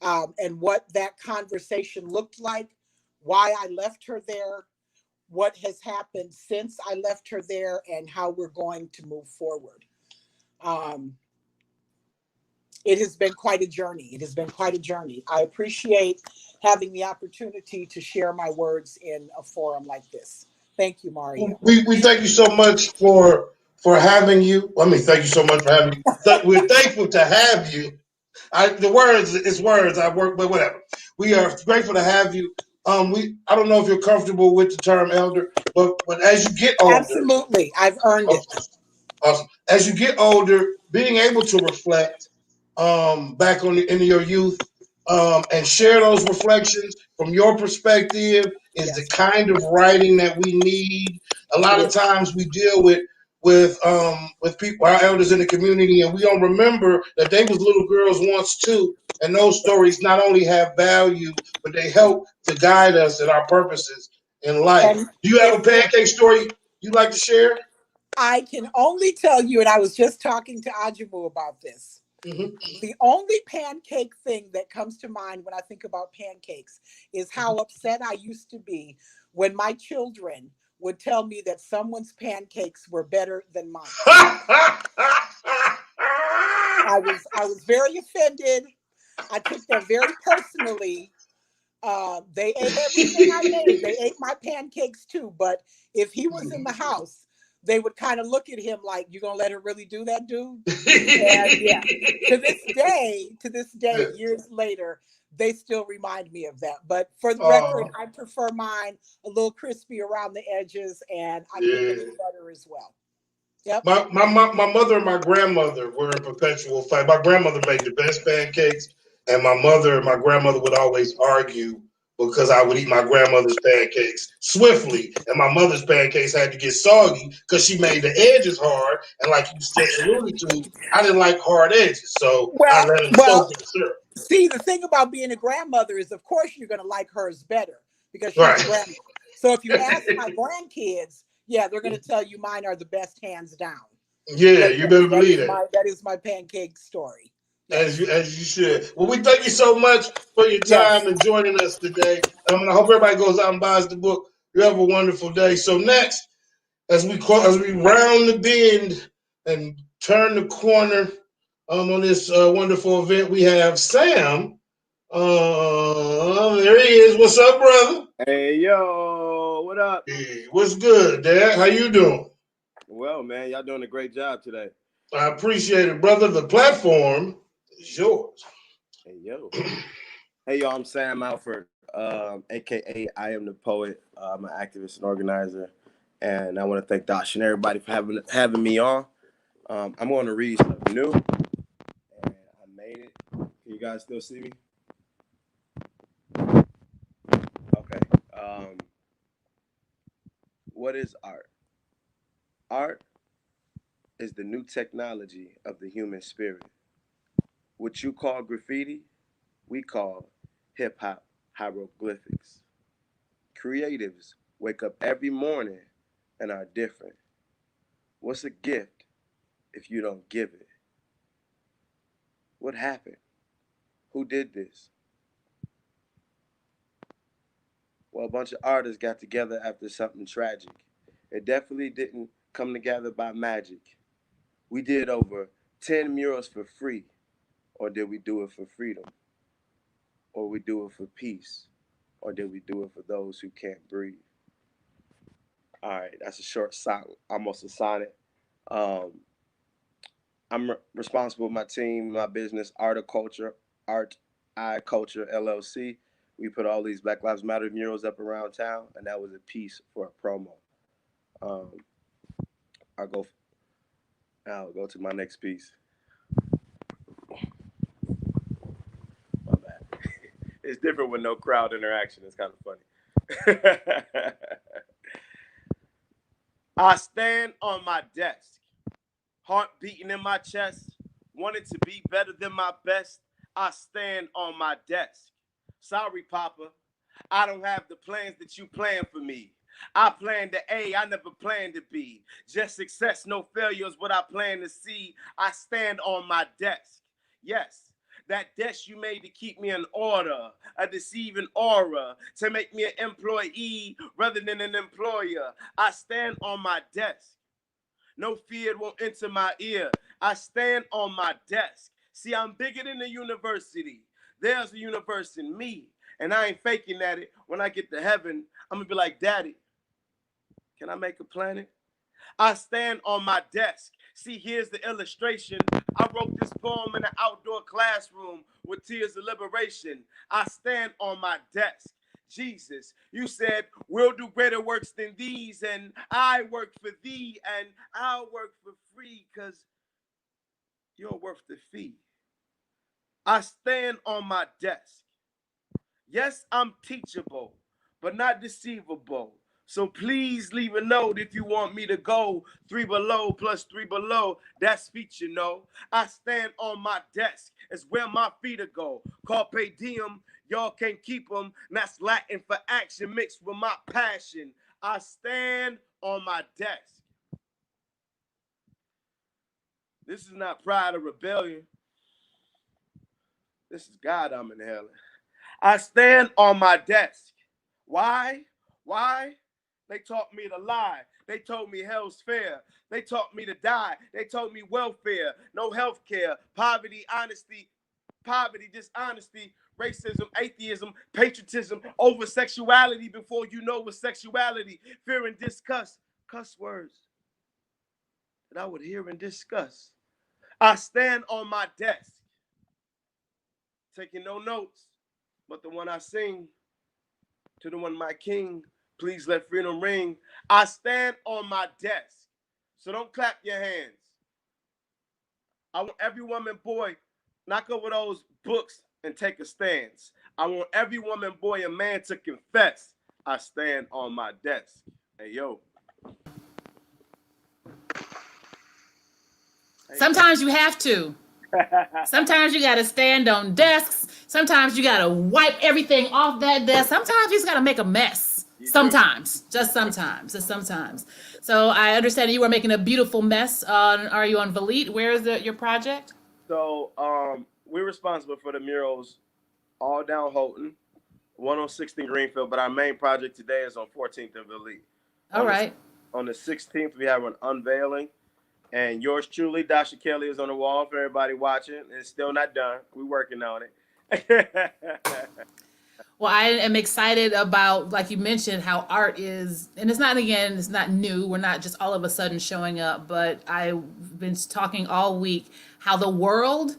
And what that conversation looked like, why I left her there, what has happened since I left her there, and how we're going to move forward. It has been quite a journey. It has been quite a journey. I appreciate having the opportunity to share my words in a forum like this. Thank you, Mario. We thank you so much for having you. I mean, thank you so much for having you. We're thankful to have you. The words, it's words. I work, but whatever. We are grateful to have you. I don't know if you're comfortable with the term elder, but as you get older, absolutely, I've earned it. Awesome. As you get older, being able to reflect back on in your youth and share those reflections from your perspective is the kind of writing that we need. A lot of times we deal with people, our elders in the community, and we don't remember that they was little girls once too. And those stories not only have value, but they help to guide us in our purposes in life. And Do you have a pancake story you'd like to share? I can only tell you, and I was just talking to Ajimu about this. Mm-hmm. The only pancake thing that comes to mind when I think about pancakes is how upset I used to be when my children would tell me that someone's pancakes were better than mine. I was very offended. I took that very personally. They ate everything I made. They ate my pancakes too. But if he was in the house, they would kind of look at him like, "You gonna let her really do that, dude?" And yeah, to this day, years later, they still remind me of that. But for the record, I prefer mine a little crispy around the edges, and I cook it in butter as well. Yep. My mother and my grandmother were in perpetual fight. My grandmother made the best pancakes, and my mother and my grandmother would always argue because I would eat my grandmother's pancakes swiftly, and my mother's pancakes had to get soggy because she made the edges hard. And like you said, alluded to, I didn't like hard edges, so I let them soak in syrup. See, the thing about being a grandmother is, of course, you're going to like hers better because she's Right. a grandma. So if you ask my grandkids, yeah, they're going to tell you mine are the best, hands down. Yeah, you better believe that. That is my pancake story. As you should. Well, we thank you so much for your time and joining us today. I hope everybody goes out and buys the book. You have a wonderful day. So next, as we round the bend and turn the corner on this wonderful event, we have Sam. There he is. What's up, brother? Hey, yo, what up? Hey, what's good, Dad? How you doing? Well, man, y'all doing a great job today. I appreciate it, brother. The platform is yours. Hey, yo. Hey, yo, I'm Sam Alford, a.k.a. I Am the Poet. I'm an activist and organizer, and I want to thank Dosh and everybody for having me on. I'm going to read something new, and I made it. Can you guys still see me? Okay. What is art? Art is the new technology of the human spirit. What you call graffiti, we call hip-hop hieroglyphics. Creatives wake up every morning and are different. What's a gift if you don't give it? What happened? Who did this? Well, a bunch of artists got together after something tragic. It definitely didn't come together by magic. We did over 10 murals for free. Or did we do it for freedom? Or we do it for peace? Or did we do it for those who can't breathe? All right, that's a short song, almost a sonnet. I'm responsible for my team, my business, Art I Culture LLC. We put all these Black Lives Matter murals up around town, and that was a piece for a promo. I'll go to my next piece. My bad. It's different with no crowd interaction. It's kind of funny. I stand on my desk, heart beating in my chest, wanted to be better than my best. I stand on my desk. Sorry, Papa, I don't have the plans that you plan for me. I plan to A, I never planned to B. Just success, no failure is what I plan to see. I stand on my desk. Yes, that desk you made to keep me in order, a deceiving aura, to make me an employee rather than an employer. I stand on my desk. No fear won't enter my ear. I stand on my desk. See, I'm bigger than the university. There's a universe in me, and I ain't faking at it. When I get to heaven, I'm gonna be like, Daddy, can I make a planet? I stand on my desk. See, here's the illustration. I wrote this poem in an outdoor classroom with tears of liberation. I stand on my desk. Jesus, you said, we'll do greater works than these, and I work for thee, and I'll work for free, because you're worth the fee. I stand on my desk. Yes, I'm teachable, but not deceivable. So please leave a note if you want me to go. 3 below plus 3 below, that's feet, you know. I stand on my desk. It's where my feet go. Carpe diem, y'all can't keep them. That's Latin for action mixed with my passion. I stand on my desk. This is not pride or rebellion. This is God I'm inhaling. I stand on my desk. Why? Why? They taught me to lie. They told me hell's fair. They taught me to die. They told me welfare, no health care, poverty, dishonesty, racism, atheism, patriotism, over sexuality before you know what sexuality, fear and disgust, cuss words, that I would hear and discuss. I stand on my desk, taking no notes, but the one I sing to the one my king, please let freedom ring. I stand on my desk, so don't clap your hands. I want every woman, boy, knock over those books and take a stance. I want every woman, boy, and man to confess. I stand on my desk. Hey, yo. Sometimes you have to. Sometimes you got to stand on desks. Sometimes you got to wipe everything off that desk. Sometimes you just got to make a mess. Sometimes, just sometimes, just sometimes. So I understand you are making a beautiful mess. Are you on Valit? Where is your project? So we're responsible for the murals all down Houghton, one on 16th Greenfield, but our main project today is on 14th and Valit. All right. On the 16th, we have an unveiling. And yours truly, Dasha Kelly, is on the wall for everybody watching. It's still not done. We're working on it. Well, I am excited about, like you mentioned, how art is, and it's not new. We're not just all of a sudden showing up, but I've been talking all week how the world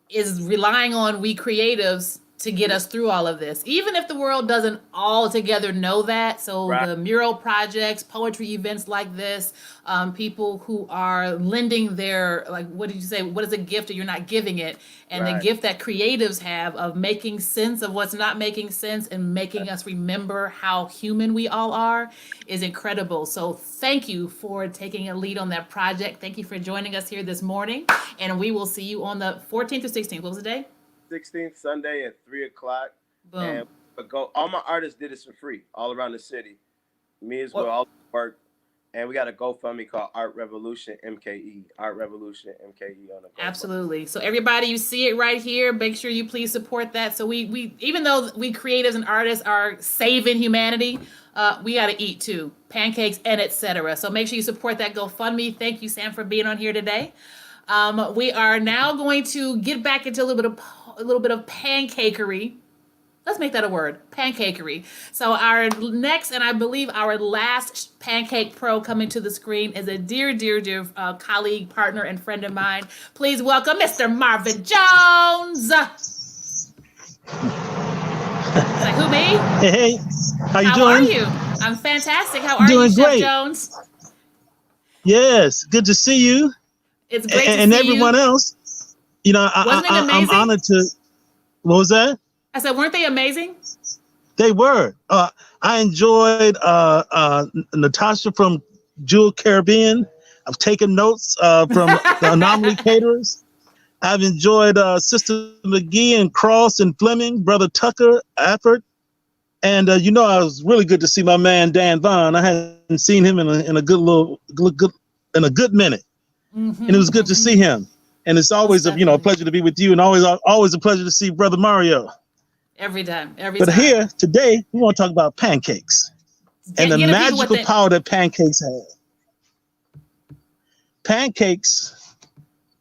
is relying on we creatives to get us through all of this, even if the world doesn't altogether know that. So Right. the mural projects, poetry events like this, people who are lending their, like, what did you say? What is a gift if you're not giving it? And the Right. gift that creatives have of making sense of what's not making sense and making us remember how human we all are is incredible. So thank you for taking a lead on that project. Thank you for joining us here this morning. And we will see you on the 14th or 16th. What was the day? 16th Sunday at 3:00. Boom. And all my artists did this for free all around the city. Me as well, Well- all the work. And we got a GoFundMe called Art Revolution MKE. Art Revolution MKE on the GoFundMe. Absolutely. So everybody, you see it right here. Make sure you please support that. So we even though we creatives and artists are saving humanity, we got to eat too. Pancakes and etc. So make sure you support that GoFundMe. Thank you, Sam, for being on here today. We are now going to get back into a little bit of pancakery. Let's make that a word, pancakery. So our next, and I believe our last Pancake Pro coming to the screen is a dear colleague, partner, and friend of mine. Please welcome Mr. Marvin Jones. It's like, who, me? Hey, how you How doing? are you? I'm fantastic. How are Doing you, Chef great. Jones? Yes, good to see you. It's great to And see everyone you. else. You know, Wasn't it I'm amazing? honored to. What was that? I said, weren't they amazing? They were. I enjoyed Natasha from Jewel Caribbean. I've taken notes from the Anomaly Caterers. I've enjoyed Sister McGee and Cross and Fleming, Brother Tucker, Afford. And you know, I was really good to see my man Dan Vaughn. I hadn't seen him in a good minute, and it was good to see him. And it's always a pleasure to be with you, and always a pleasure to see Brother Mario. Every time. But here today, we want to talk about pancakes and the magical power that pancakes have.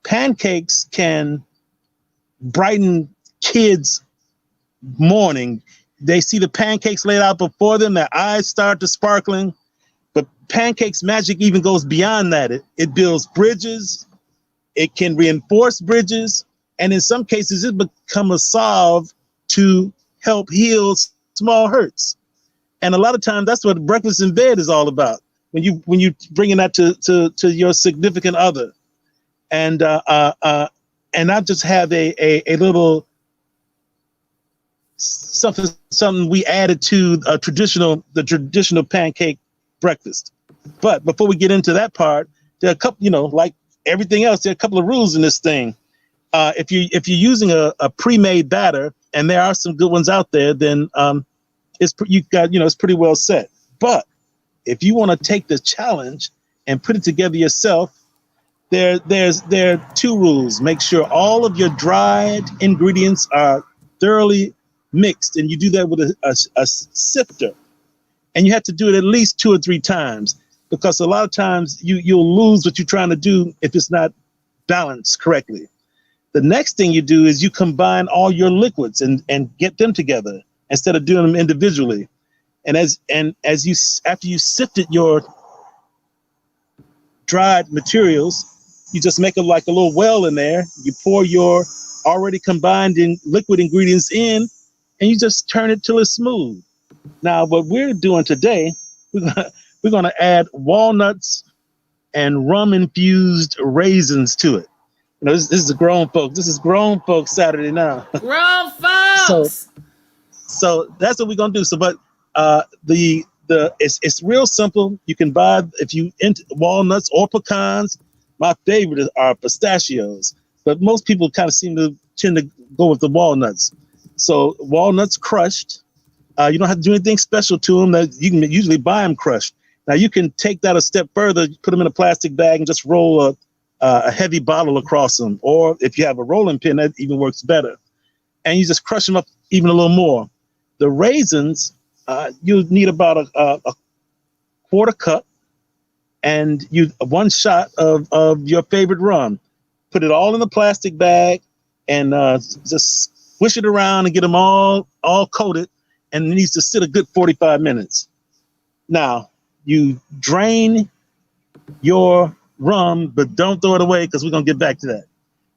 Pancakes can brighten kids' morning. They see the pancakes laid out before them, their eyes start to sparkling. But pancakes magic even goes beyond that. It builds bridges, it can reinforce bridges, and in some cases it becomes a salve to help heal small hurts. And a lot of times that's what breakfast in bed is all about. When you bringing that to your significant other. And I just have a little something we added to the traditional pancake breakfast. But before we get into that part, there are a couple, like everything else, there are a couple of rules in this thing. If you're using a pre-made batter, and there are some good ones out there, then it's pretty well set. But if you want to take the challenge and put it together yourself, there are two rules. Make sure all of your dried ingredients are thoroughly mixed, and you do that with a sifter. And you have to do it at least 2 or 3 times, because a lot of times you'll lose what you're trying to do if it's not balanced correctly. The next thing you do is you combine all your liquids and get them together instead of doing them individually. And after you sifted your dried materials. You just make like a little well in there. You pour your already combined in liquid ingredients in, and you just turn it till it's smooth. Now, what we're doing today, we're gonna add walnuts and rum infused raisins to it. You know, this is grown folks. This is grown folks Saturday now. Grown So folks. so that's what we're gonna do. So, but the it's real simple. You can buy if you into walnuts or pecans. My favorite are pistachios, but most people kind of tend to go with the walnuts. So walnuts crushed. You don't have to do anything special to them. That you can usually buy them crushed. Now you can take that a step further. Put them in a plastic bag and just roll a heavy bottle across them. Or if you have a rolling pin, that even works better. And you just crush them up even a little more. The raisins, you need about a quarter cup, and one shot of your favorite rum. Put it all in the plastic bag, and just swish it around and get them all coated. And it needs to sit a good 45 minutes. Now, you drain your rum, but don't throw it away because we're gonna get back to that.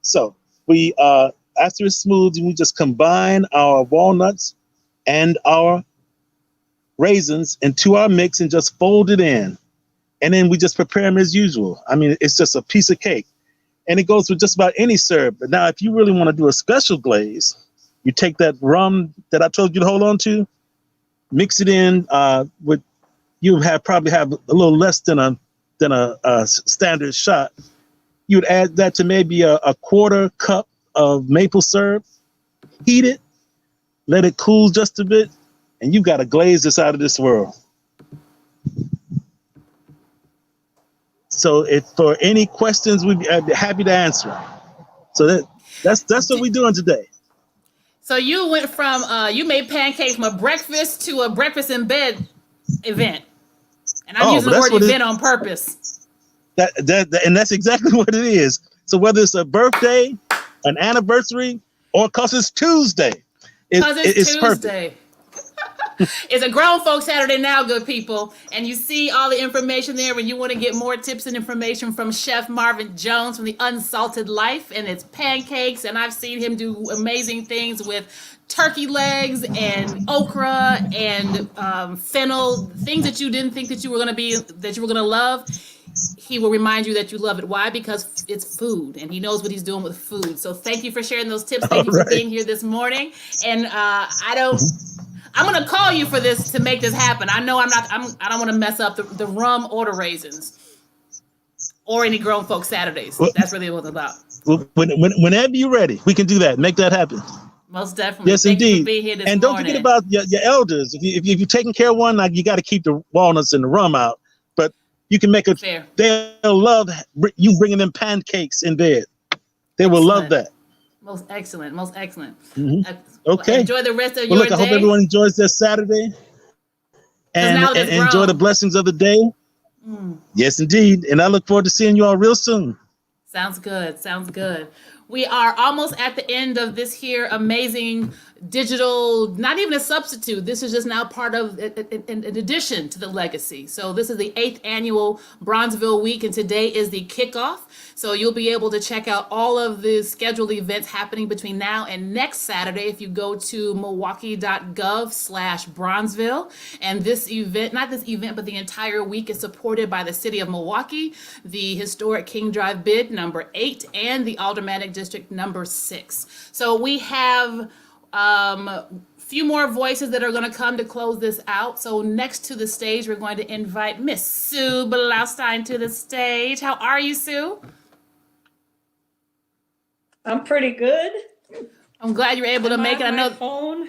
So we after it's smooth, we just combine our walnuts and our raisins into our mix and just fold it in. And then we just prepare them as usual. I mean, it's just a piece of cake. And it goes with just about any syrup. But now, if you really want to do a special glaze, you take that rum that I told you to hold on to, mix it in with, probably have a little less than a standard shot. You would add that to maybe a quarter cup of maple syrup, heat it, let it cool just a bit, and you've got a glaze that's out of this world. So if for any questions, we'd be happy to answer. So that's what we're doing today. So you went from you made pancakes from a breakfast to a breakfast in bed event, and I'm using the word event on purpose. And that's exactly what it is. So whether it's a birthday, an anniversary, or because it's Tuesday, it's Tuesday. It's a grown folk Saturday now, good people. And you see all the information there when you want to get more tips and information from Chef Marvin Jones from The Unsalted Life. And it's pancakes. And I've seen him do amazing things with turkey legs and okra and fennel, things that you didn't think that you were going to love. He will remind you that you love it. Why? Because it's food, and he knows what he's doing with food. So thank you for sharing those tips. Thank you for being here this morning. And I'm gonna call you for this to make this happen. I know I don't want to mess up the rum or the raisins or any grown folk Saturdays. That's really what it's about. Whenever you're ready, we can do that. Make that happen. Most definitely. Yes, Thank indeed. you for being here this and morning. Don't forget about your elders. If you're taking care of one, you got to keep the walnuts and the rum out. But you can make fair. They'll love you bringing them pancakes in bed. They will love that. Most excellent. Most excellent. Mm-hmm. Okay. Enjoy the rest of your day. I hope everyone enjoys their Saturday and enjoy the blessings of the day. Yes, indeed. And I look forward to seeing you all real soon. Sounds good. Sounds good. We are almost at the end of this here amazing digital, not even a substitute. This is just now part of an addition to the legacy. So this is the 8th annual Bronzeville Week, and today is the kickoff. So you'll be able to check out all of the scheduled events happening between now and next Saturday if you go to milwaukee.gov/Bronzeville. And this event, not this event, but the entire week is supported by the City of Milwaukee, the historic King Drive bid number 8, and the Aldermanic District number 6. So we have few more voices that are going to come to close this out. So next to the stage, we're going to invite Miss Sue Blaustein to the stage. How are you, Sue? I'm pretty good. I'm glad you're able to make it. I know. Phone.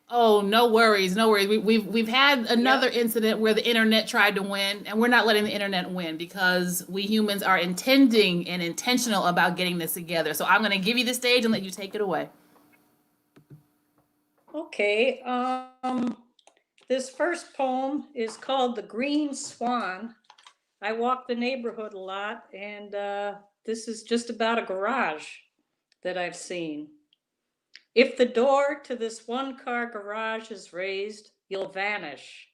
Oh, no worries, no worries. We've had another incident where the internet tried to win, and we're not letting the internet win because we humans are intending and intentional about getting this together. So I'm going to give you the stage and let you take it away. Okay. This first poem is called The Green Swan. I walk the neighborhood a lot, and this is just about a garage that I've seen. If the door to this one-car garage is raised, you'll vanish.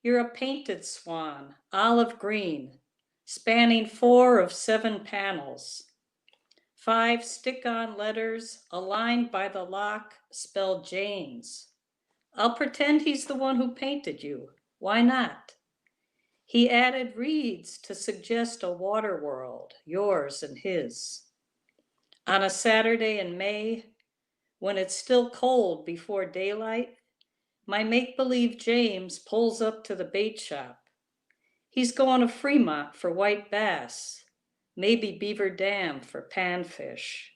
You're a painted swan, olive green, spanning 4 of 7 panels. 5 stick-on letters aligned by the lock spell James. I'll pretend he's the one who painted you. Why not? He added reeds to suggest a water world, yours and his. On a Saturday in May, when it's still cold before daylight, my make-believe James pulls up to the bait shop. He's going to Fremont for white bass, maybe Beaver Dam for panfish.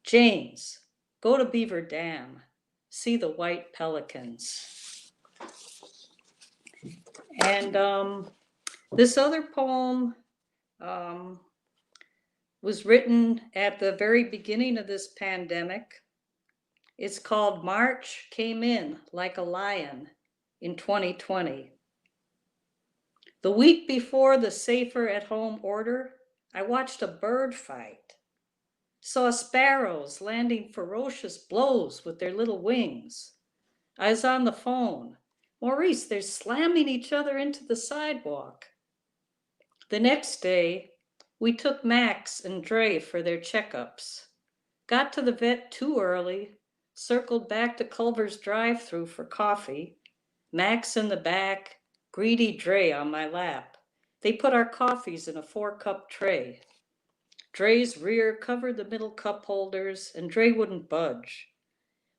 James, go to Beaver Dam, see the white pelicans. And this other poem was written at the very beginning of this pandemic. It's called March Came In Like a Lion in 2020. The week before the safer at home order, I watched a bird fight. Saw sparrows landing ferocious blows with their little wings. I was on the phone. Maurice, they're slamming each other into the sidewalk. The next day, we took Max and Dre for their checkups. Got to the vet too early, circled back to Culver's drive-thru for coffee. Max in the back, greedy Dre on my lap. They put our coffees in a 4-cup tray. Dre's rear covered the middle cup holders, and Dre wouldn't budge.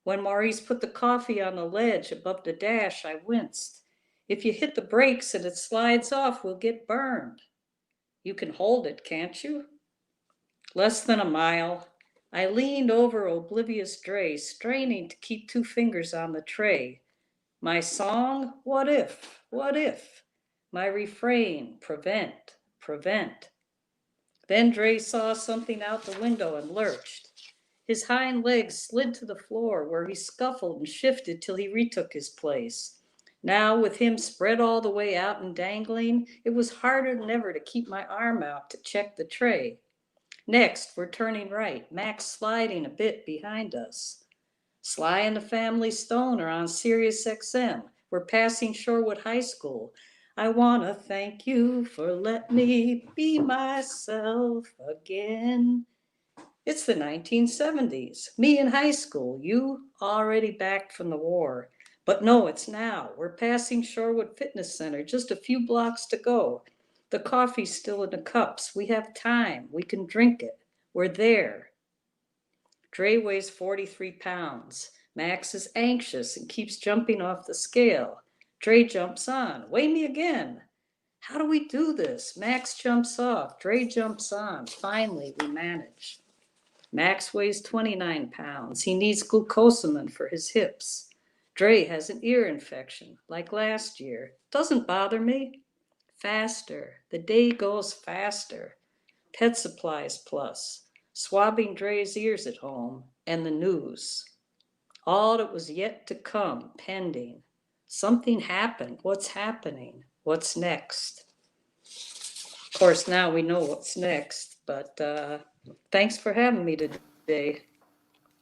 When Maurice put the coffee on the ledge above the dash, I winced. If you hit the brakes and it slides off, we'll get burned. You can hold it, can't you? Less than a mile, I leaned over oblivious Dre, straining to keep 2 fingers on the tray. My song, what if, what if? My refrain, prevent, prevent. Then Dre saw something out the window and lurched. His hind legs slid to the floor where he scuffled and shifted till he retook his place. Now, with him spread all the way out and dangling, it was harder than ever to keep my arm out to check the tray. Next, we're turning right, Max sliding a bit behind us. Sly and the Family Stone are on Sirius XM. We're passing Shorewood High School. I want to thank you for letting me be myself again. It's the 1970s. Me in high school, you already back from the war. But no, it's now. We're passing Shorewood Fitness Center, just a few blocks to go. The coffee's still in the cups. We have time. We can drink it. We're there. Dre weighs 43 pounds. Max is anxious and keeps jumping off the scale. Dre jumps on. Weigh me again. How do we do this? Max jumps off. Dre jumps on. Finally, we manage. Max weighs 29 pounds. He needs glucosamine for his hips. Dre has an ear infection, like last year. Doesn't bother me. Faster. The day goes faster. Pet Supplies Plus. Swabbing Dre's ears at home. And the news. All that was yet to come, pending. Something happened. What's happening? What's next? Of course, now we know what's next, but thanks for having me today.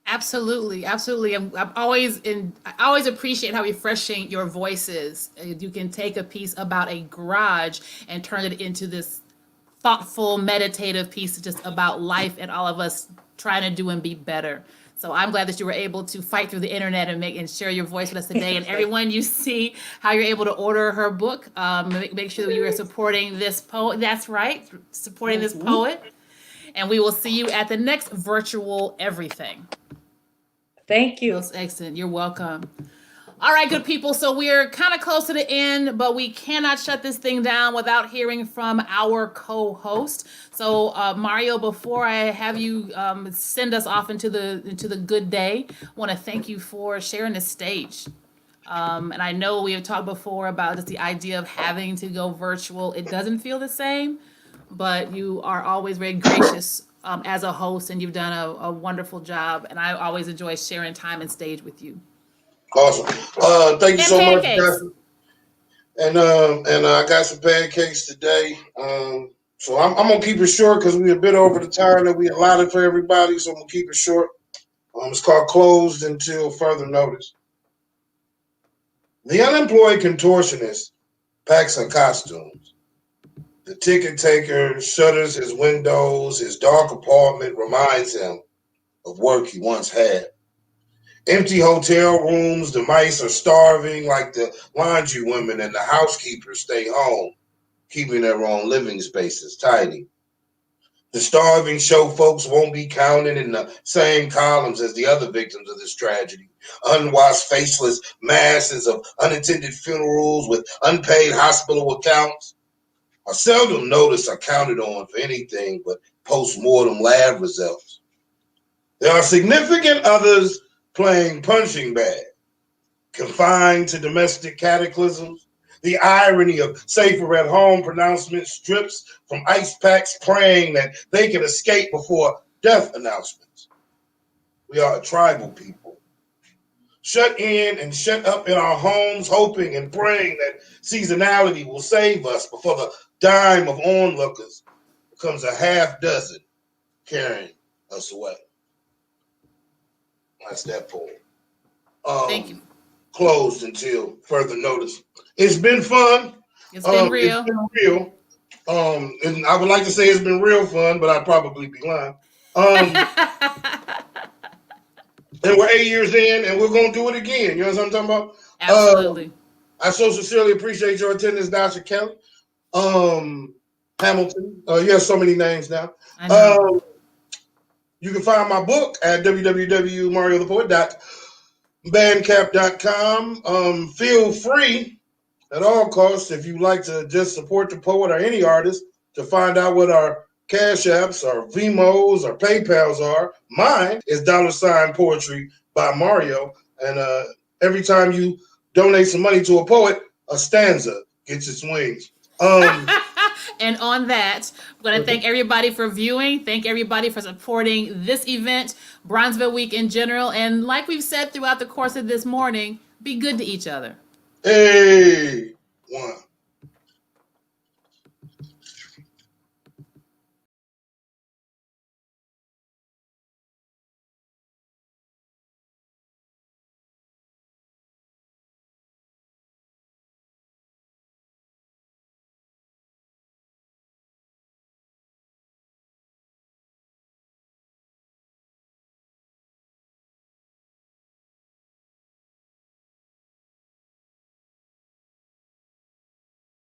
Absolutely, absolutely. I always appreciate how refreshing your voice is. You can take a piece about a garage and turn it into this thoughtful, meditative piece just about life and all of us trying to do and be better. So I'm glad that you were able to fight through the internet and share your voice with us today. And everyone, you see how you're able to order her book. Make sure that you are supporting this poet. That's right, supporting this poet. And we will see you at the next virtual everything. Thank you. Most excellent. You're welcome. All right, good people. So we're kind of close to the end, but we cannot shut this thing down without hearing from our co-host. So Mario, before I have you send us off into the good day, I want to thank you for sharing the stage. And I know we have talked before about just the idea of having to go virtual. It doesn't feel the same, but you are always very gracious as a host, and you've done a wonderful job. And I always enjoy sharing time and stage with you. Awesome. Thank you And so much, pancakes. Catherine. And I got some pancakes today. So I'm gonna keep it short because we're a bit over the time that we allotted for everybody. So I'm gonna keep it short. It's called Closed Until Further Notice. The unemployed contortionist packs her costumes. The ticket taker shutters his windows. His dark apartment reminds him of work he once had. Empty hotel rooms, the mice are starving like the laundry women, and the housekeepers stay home, keeping their own living spaces tidy. The starving show folks won't be counted in the same columns as the other victims of this tragedy. Unwashed, faceless masses of unattended funerals with unpaid hospital accounts are seldom noticed or counted on for anything but post-mortem lab results. There are significant others playing punching bag, confined to domestic cataclysms. The irony of safer at home pronouncements strips from ice packs praying that they can escape before death announcements. We are a tribal people, shut in and shut up in our homes, hoping and praying that seasonality will save us before the dime of onlookers becomes a half dozen carrying us away. That's that poem. Thank you. Closed until further notice. It's been fun. It's been real. It's been real. And I would like to say it's been real fun, but I'd probably be lying. And we're 8 years in, and we're gonna do it again. You know what I'm talking about? Absolutely. I so sincerely appreciate your attendance, Dr. Kelly. Hamilton. You have so many names now. I know. You can find my book at www.mariothepoet.bandcamp.com. Feel free at all costs, if you like to just support the poet or any artist, to find out what our Cash Apps or Vimos or PayPals are. Mine is $poetry by Mario. And every time you donate some money to a poet, a stanza gets its wings. And on that, I'm going to thank everybody for viewing. Thank everybody for supporting this event, Bronzeville Week in general. And like we've said throughout the course of this morning, be good to each other. Hey, one.